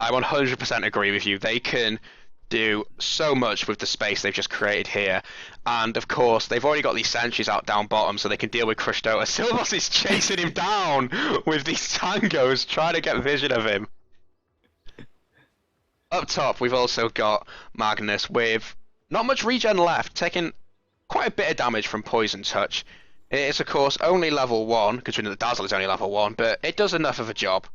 I 100% agree with you. They can do so much with the space they've just created here. And of course, they've already got these sentries out down bottom, so they can deal with Crushed Dota. Silvos is chasing him down with these tangos, trying to get vision of him. Up top, we've also got Magnus with not much regen left, taking quite a bit of damage from Poison Touch. It is, of course, only level 1, considering the Dazzle is only level 1, but it does enough of a job.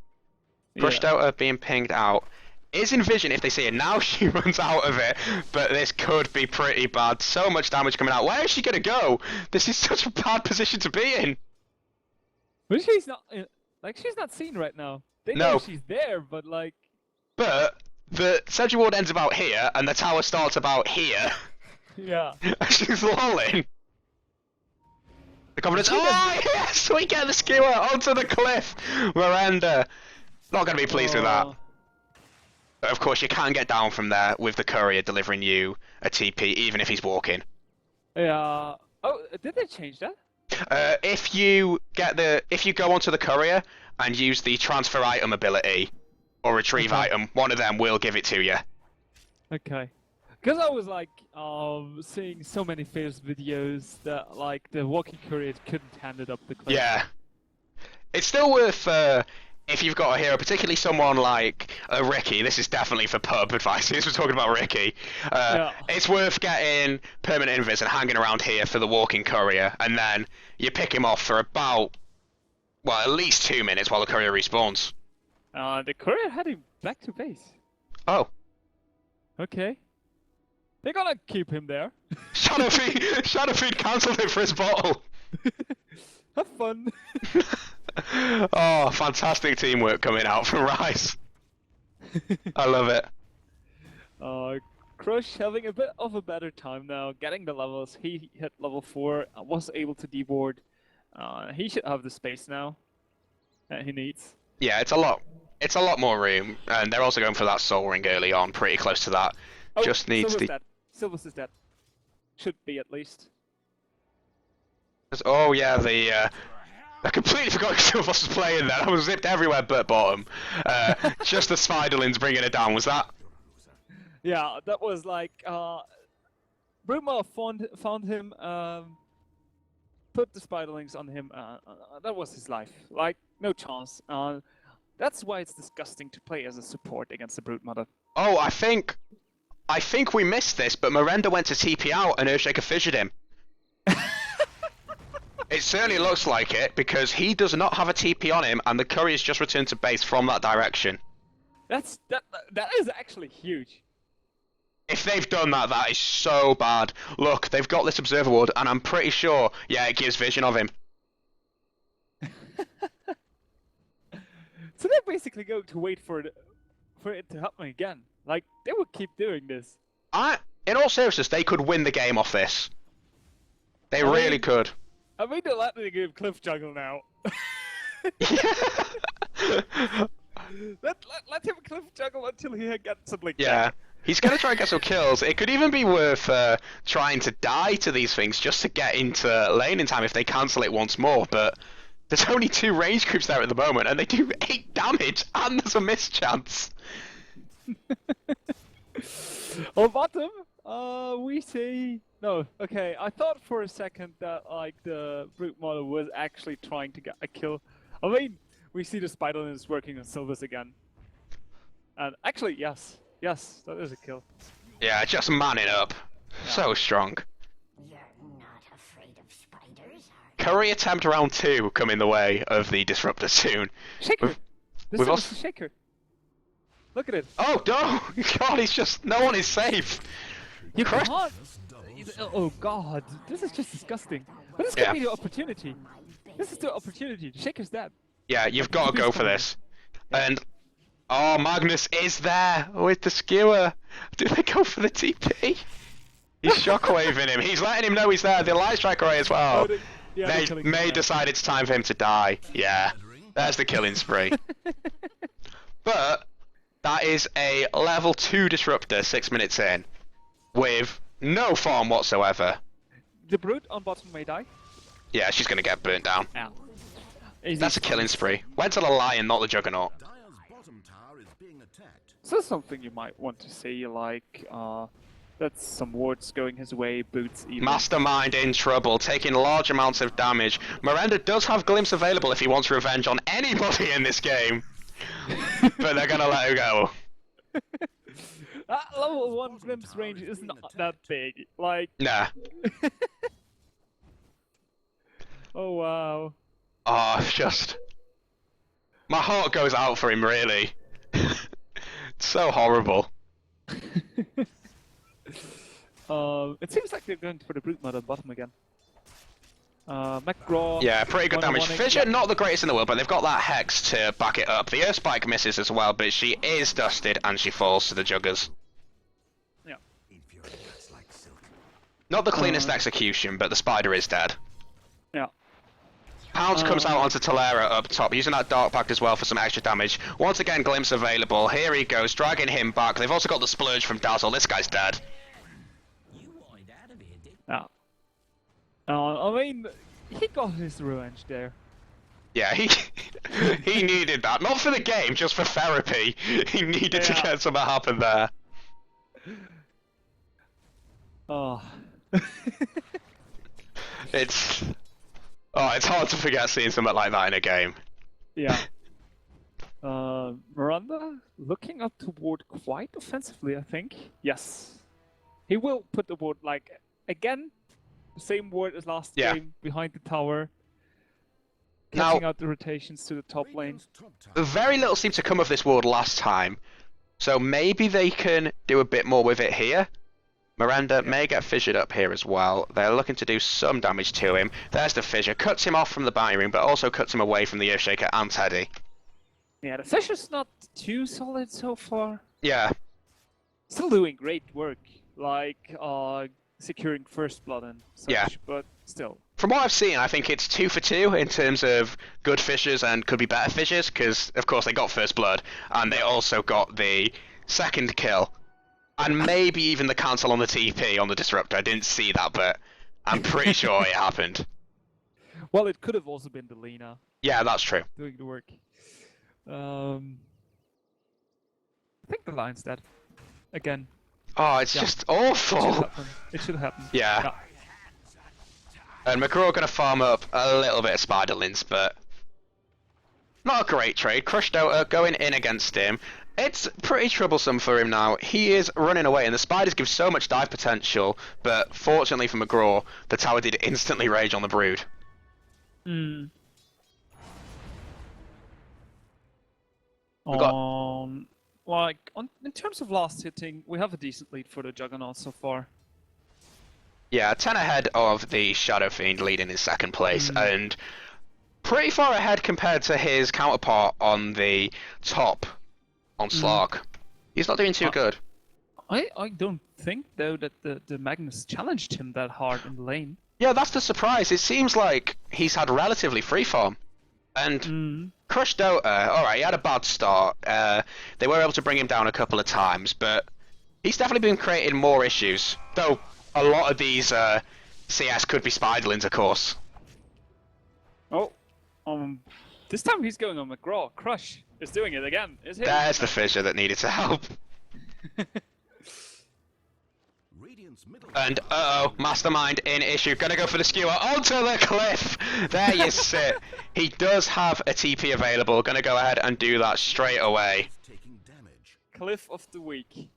Crushed Dota being pinged out. Is in vision if they see it. Now she runs out of it, but this could be pretty bad. So much damage coming out. Where is she going to go? This is such a bad position to be in. But she's not, like, she's not seen right now. They No. know she's there, but like... But the Sentry Ward ends about here, and the tower starts about here. Yeah. She's lolling. The confidence. Oh, yes! We get the skewer onto the cliff. Miranda. Not going to be pleased with that. But of course, you can get down from there with the courier delivering you a TP, even if he's walking. Yeah. Oh, did they change that? If you go onto the courier and use the transfer item ability or retrieve item, one of them will give it to you. Okay. Because I was like, seeing so many famous videos that like the walking courier couldn't hand it up the cliff. Yeah. It's still worth, if you've got a hero, particularly someone like Ricky, this is definitely for pub advice, since we're talking about Ricky, it's worth getting permanent invis and hanging around here for the walking courier, and then you pick him off for about, well, at least 2 minutes while the courier respawns. The courier had him back to base. Oh. Okay. They're gonna keep him there. Shadowfeed cancelled it for his bottle. Have fun. Oh, fantastic teamwork coming out from Rise. I love it. Crush having a bit of a better time now, getting the levels. He hit level 4, was able to deboard. He should have the space now that he needs. Yeah, it's a lot more room, and they're also going for that soul ring early on, pretty close to that. Oh, Just needs Silver's the. dead. Silver's is dead. Should be at least. Oh yeah, I completely forgot Silvos was playing there. I was zipped everywhere but bottom. Just the Spiderlings bringing it down. Was that? Yeah, that was like Bruma found him, put the Spiderlings on him. That was his life. Like no chance. That's why it's disgusting to play as a support against the Brute Mother. Oh, I think we missed this, but Miranda went to TP out and Earthshaker fissured him. It certainly looks like it, because he does not have a TP on him, and the courier's just returned to base from that direction. That is actually huge. If they've done that, that is so bad. Look, they've got this Observer Ward, and I'm pretty sure, yeah, it gives vision of him. So they're basically going to wait for it to happen again. Like, they would keep doing this. In all seriousness, they could win the game off this. They really could. I mean, they're letting him give Cliff Juggle now. let him Cliff Juggle until he gets something. Yeah, he's going to try and get some kills. It could even be worth trying to die to these things just to get into lane in time if they cancel it once more, but there's only 2 range groups there at the moment, and they do 8 damage, and there's a mischance. On bottom, we see... No, okay, I thought for a second that, like, the Brute model was actually trying to get a kill. I mean, we see the Spiderlings working on Silvers again. And actually, yes, that is a kill. Yeah, just manning up. Yeah. So strong. You're not afraid of spiders, Curry attempt round 2 come in the way of the Disruptor soon. Shaker! This we've is also- a Shaker. Look at it. Oh, no! God, he's just... No one is safe! You Crush- can't... Oh god, this is just disgusting. But this could be the opportunity. This is the opportunity. Shaker's dead. Yeah, you've got to go for this. And... Oh, Magnus is there with the skewer. Do they go for the TP? He's shockwaving him. He's letting him know he's there. The Light Strike Array as well. They may decide it's time for him to die. Yeah, there's the killing spree. But that is a level 2 Disruptor 6 minutes in with no farm whatsoever. The Brute on bottom may die. Yeah, she's going to get burnt down. Ow. That's a killing spree. Went to the Lion, not the Juggernaut. Dire's bottom tower is being attacked. So something you might want to see, like, that's some wards going his way, boots even. Mastermind in trouble, taking large amounts of damage. Miranda does have Glimpse available if he wants revenge on anybody in this game. But they're gonna let him go. That level 1 glimpse range is not that big. Like, Nah. oh wow. Oh, just... My heart goes out for him, really. It's so horrible. It seems like they're going for the brute mode at bottom again. McGraw. Yeah, pretty good damage. 1-on-1-ing. Fissure, not the greatest in the world, but they've got that Hex to back it up. The Earth Spike misses as well, but she is dusted and she falls to the Juggers. Yeah. Not the cleanest execution, but the Spider is dead. Yeah. Pounds comes out onto Talera up top, using that Dark Pact as well for some extra damage. Once again, Glimpse available. Here he goes, dragging him back. They've also got the Splurge from Dazzle. This guy's dead. Yeah. I mean, he got his revenge there. Yeah, he he needed that. Not for the game, just for therapy. He needed to get something happen there. Oh. It's hard to forget seeing something like that in a game. Yeah. Miranda looking up toward quite offensively, I think. Yes. He will put the ward, like, again, the same ward as last game, behind the tower. Catching out the rotations to the top lane. Very little seemed to come of this ward last time, so maybe they can do a bit more with it here. Miranda may get fissured up here as well. They're looking to do some damage to him. There's the fissure. Cuts him off from the bounty ring, but also cuts him away from the Earthshaker and Teddy. Yeah, the fissure's not too solid so far. Yeah. Still doing great work, like securing first blood and such, but still. From what I've seen, I think it's 2 for 2 in terms of good fissures and could be better fissures, because of course they got first blood, and they also got the second kill. And maybe even the cancel on the TP on the Disruptor. I didn't see that, but I'm pretty sure it happened. Well, it could have also been the Lena Yeah, that's true. doing the work. I think the Lion's dead. Again. Oh, it's just awful. It should happen. Yeah. And McGraw gonna farm up a little bit of Spiderlings, but not a great trade. Crush Dota going in against him. It's pretty troublesome for him now. He is running away, and the Spiders give so much dive potential, but fortunately for McGraw, the tower did instantly rage on the Brood. In terms of last hitting, we have a decent lead for the Juggernaut so far. Yeah, 10 ahead of the Shadow Fiend leading in second place, and pretty far ahead compared to his counterpart on the top on Slark. He's not doing too good. I don't think, though, that the Magnus challenged him that hard in the lane. Yeah, that's the surprise. It seems like he's had relatively free farm. And Crush Dota, alright, he had a bad start. They were able to bring him down a couple of times, but he's definitely been creating more issues. Though a lot of these CS could be Spiderlings, of course. Oh, this time he's going on McGraw. Crush is doing it again. Is he? There's the fissure that needed to help. And Mastermind in issue. Gonna go for the skewer onto the cliff. There you sit. He does have a TP available. Gonna go ahead and do that straight away. Cliff of the week.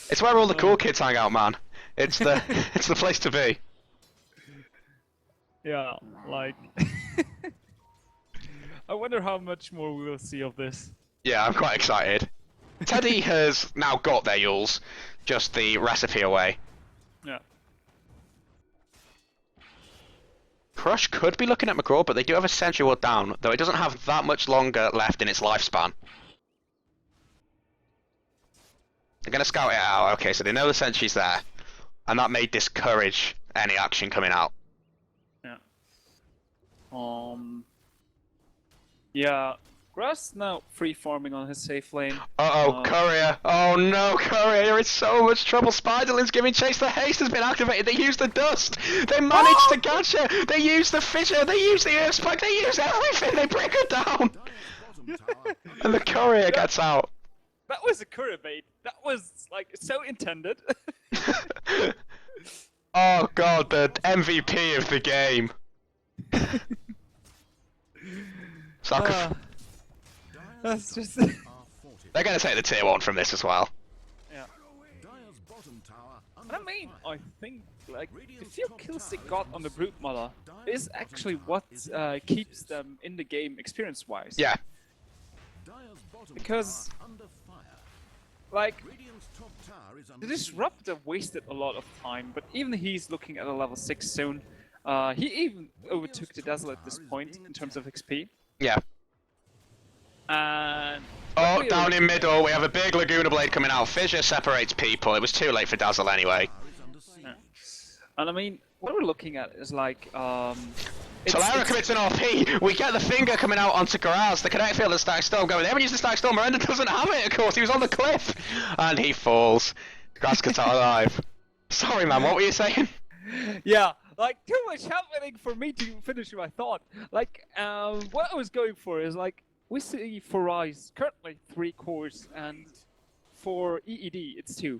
It's where all the cool kids hang out, man. It's the it's the place to be. Yeah, like I wonder how much more we will see of this. Yeah, I'm quite excited. Teddy has now got their Yules, just the recipe away. Yeah. Crush could be looking at McGraw, but they do have a Sentry Ward down, though it doesn't have that much longer left in its lifespan. They're going to scout it out. Okay, so they know the Sentry's there, and that may discourage any action coming out. Yeah. Yeah. Grass now free farming on his safe lane. Courier. Oh no, Courier, you're in so much trouble. Spiderling's giving chase. The haste has been activated. They use the dust. They managed to catch her. They use the fissure. They use the earth spike. They use everything. They break her down. And the courier gets out. That was a courier bait. That was like so intended. Oh god, the MVP of the game. Ah, that's just. They're gonna take the tier 1 from this as well. Yeah. Dire's bottom tower And I mean, I think like the few kills they got on the Brute Mother is actually what keeps them in the game experience-wise. Yeah. Dire's bottom Because- tower under fire. Like Radiant's top tower is the under Disruptor wasted a lot of time, but even he's looking at a level 6 soon. He even overtook the Dazzle at this point in terms of XP. Yeah. And Oh, we down are- in middle, we have a big Laguna Blade coming out. Fissure separates people. It was too late for Dazzle anyway. is under siege. And I mean, what we're looking at is like Solera commits an RP. We get the finger coming out onto Graz. The Connect Field and Stack Storm going. They haven't used the Stack Storm. Miranda doesn't have it, of course. He was on the cliff. And he falls. Graz gets out alive. Sorry, man. What were you saying? Yeah, like too much happening for me to finish my thought. Like, what I was going for is like we see for Rise currently 3 cores, and for EED it's 2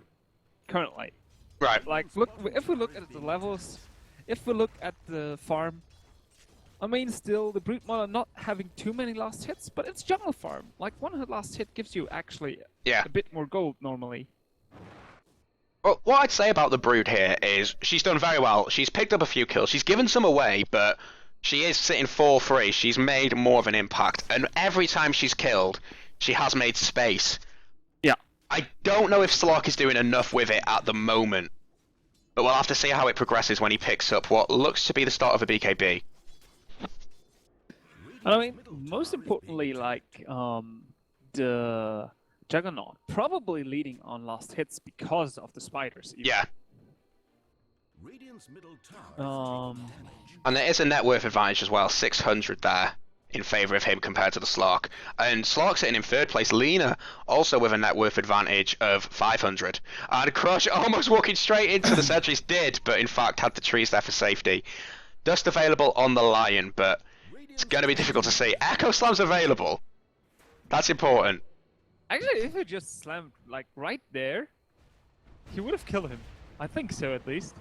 currently. Right. Like, look if we look at the levels, if we look at the farm. I mean, still the Brute Mother not having too many last hits, but it's jungle farm. Like 1 last hit gives you actually Yeah. a bit more gold normally. Well, what I'd say about the Brood here is she's done very well. She's picked up a few kills. She's given some away, but she is sitting 4-3. She's made more of an impact. And every time she's killed, she has made space. Yeah. I don't know if Slark is doing enough with it at the moment. But we'll have to see how it progresses when he picks up what looks to be the start of a BKB. And I mean, most importantly, like the Juggernaut probably leading on last hits because of the spiders. even. Yeah. Radiant's middle tower is Um. taking damage. And there is a net worth advantage as well, 600 there in favour of him compared to the Slark. And Slark sitting in 3rd place, Lena also with a net worth advantage of 500. And Crush almost walking straight into the sentries did, but in fact had the trees there for safety. Dust available on the Lion, but it's going to be difficult to see. Echo Slam's available. That's important. Actually, if he just slammed like right there, he would have killed him. I think so, at least.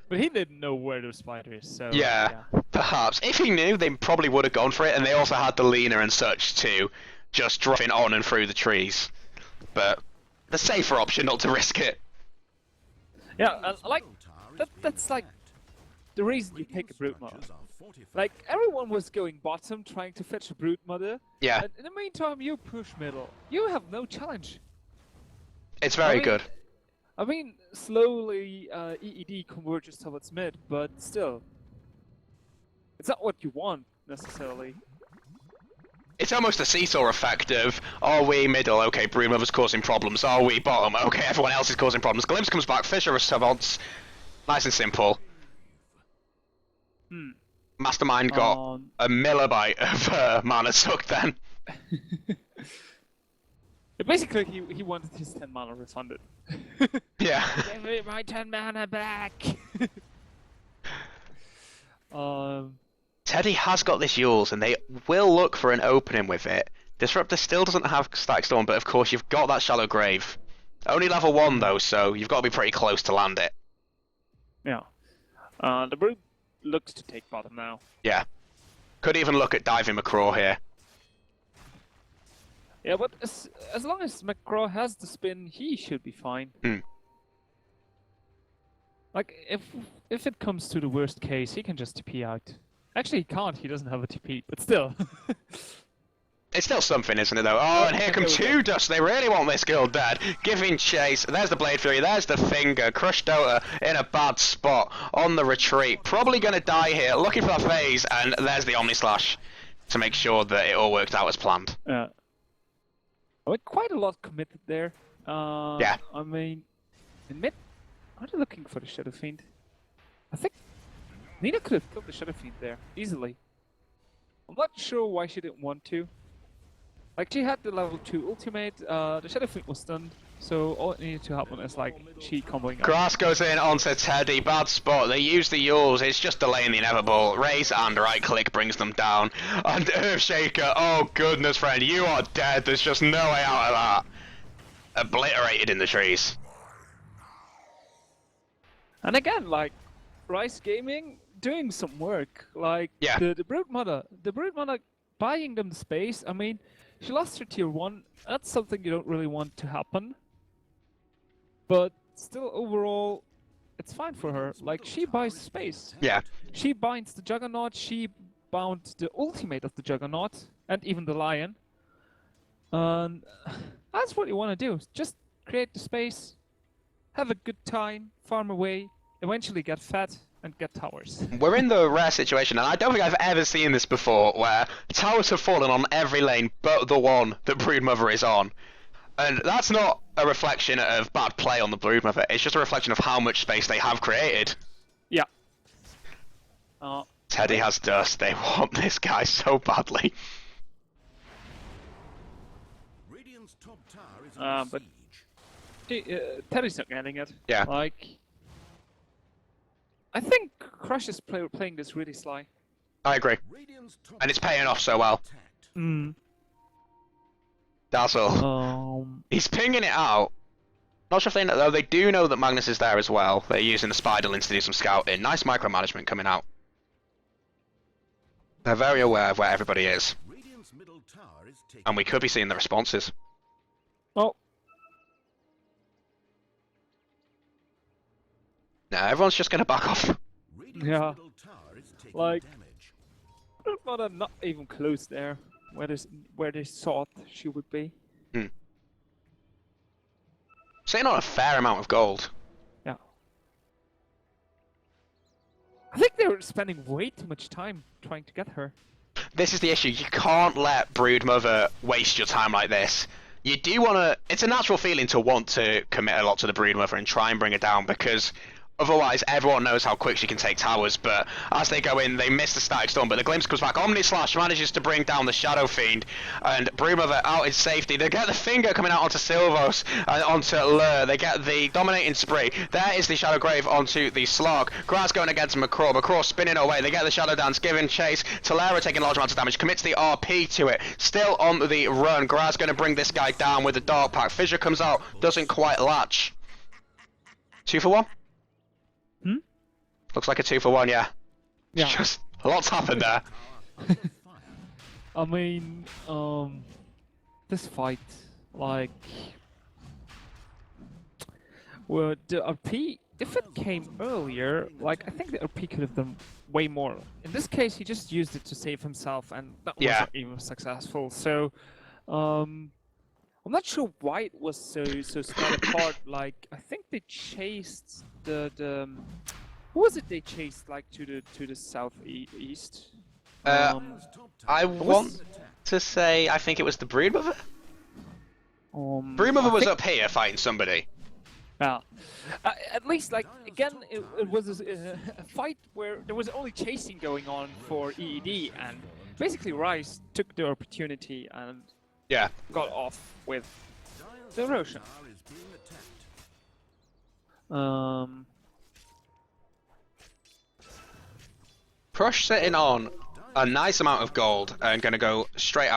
But he didn't know where the spider is, so Yeah, perhaps. If he knew, they probably would have gone for it, and they also had the Lena and such to just dropping on and through the trees. But the safer option not to risk it. Yeah, and, like Middle tower is that. being That's like attacked. the reason you pick a Brute Mother. Structures are fortified. Like everyone was going bottom trying to fetch a Brute Mother, Yeah, and in the meantime you push middle. You have no challenge. it's very mean- good. I mean, slowly EED converges towards mid, but still, it's not what you want necessarily. It's almost a seesaw effect of, are we middle? Okay, Broomlover's causing problems. Are we bottom? Okay, everyone else is causing problems. Glimpse comes back, Fisher responds. Nice and simple. Hmm. Mastermind got a millibyte of mana sucked then. Basically, he wanted his 10 mana refunded. Yeah. Give me my 10 mana back! Teddy has got this Yules, and they will look for an opening with it. Disruptor still doesn't have Stack Storm, but of course you've got that Shallow Grave. Only level 1 though, so you've got to be pretty close to land it. Yeah. The Brute looks to take bottom now. Yeah. Could even look at diving McCraw here. Yeah, but as long as McGraw has the spin, he should be fine. Hmm. Like, if it comes to the worst case, he can just TP out. Actually, he can't, he doesn't have a TP, but still. It's still something, isn't it, though? Oh, and here come There we 2 Dust. They really want this girl dead. Giving chase. There's the Blade Fury. There's the finger. Crushed Dota in a bad spot on the retreat. Probably going to die here. Looking for that phase. And there's the Omni Slash to make sure that it all worked out as planned. Yeah. I mean, quite a lot committed there. Yeah. I mean, in mid, are they looking for the Shadow Fiend? I think Nina could have killed the Shadow Fiend there easily. I'm not sure why she didn't want to. Like she had the level 2 ultimate, the Shadow Fiend was stunned, so all it needed to happen is like she comboing up. Grass goes in onto Teddy, bad spot. They use the Yules, it's just delaying the inevitable. Raise and right click brings them down. And Earthshaker, oh goodness friend, you are dead. There's just no way out of that. Obliterated in the trees. And again, like Rice Gaming doing some work. Like Yeah. the Broodmother buying them the space. I mean, she lost her tier 1. That's something you don't really want to happen. But still, overall, it's fine for her. Like, she buys space. Yeah. She binds the Juggernaut, she bound the ultimate of the Juggernaut, and even the Lion. And that's what you want to do. Just create the space, have a good time, farm away, eventually get fat, and get towers. We're in the rare situation, and I don't think I've ever seen this before, where towers have fallen on every lane but the one that Broodmother is on. And that's not a reflection of bad play on the Broodmother, it's just a reflection of how much space they have created. Yeah. Teddy has dust, they want this guy so badly. Radiant's top tower is under But siege. Teddy's not getting it. Yeah. Like, I think Crush is playing this really sly. I agree. Radiant's top And it's paying off so well. attacked. Mm. Dazzle. He's pinging it out. Not sure if they know, though they do know that Magnus is there as well. They're using the Spiderlings to do some scouting. Nice micromanagement coming out. They're very aware of where everybody is. Radiant's middle tower is taken. And we could be seeing the responses. Oh, Now everyone's just going to back off. Radiant's Yeah. middle tower is taking Like- damage. Broodmother not even close there, where they thought she would be. Sitting on a fair amount of gold. Yeah. I think they were spending way too much time trying to get her. This is the issue. You can't let Broodmother waste your time like this. You do want to... It's a natural feeling to want to commit a lot to the Broodmother and try and bring her down, because otherwise everyone knows how quick she can take towers, but as they go in, they miss the Static Storm, but the Glimpse comes back. Omnislash manages to bring down the Shadow Fiend, and Broodmother out in safety. They get the finger coming out onto Silvos, and onto Lur. They get the Dominating Spree. There is the Shadow Grave onto the Slog. Graz going against McCraw. McCraw spinning away. They get the Shadow Dance, giving chase. Talera taking large amounts of damage, commits the RP to it. Still on the run. Graz going to bring this guy down with the Dark Pack. Fissure comes out, doesn't quite latch. 2 for 1? Looks like a 2 for 1, yeah. Yeah. Just a lot's happened there. I mean, this fight, like, well, the RP, if it came earlier, like, I think the RP could have done way more. In this case, he just used it to save himself, and that Yeah. wasn't even successful. So, I'm not sure why it was so spread apart. Like, I think they chased the who was it they chased, like, to the southeast? I want to say, I think it was the Broodmother? Broodmother I was think- up here fighting somebody. Yeah. At least, like, again, it was a fight where there was only chasing going on for EED, and basically Rice took the opportunity and Yeah. got off with the Roshan. Tower is being attacked. Crush sitting on a nice amount of gold and going to go straight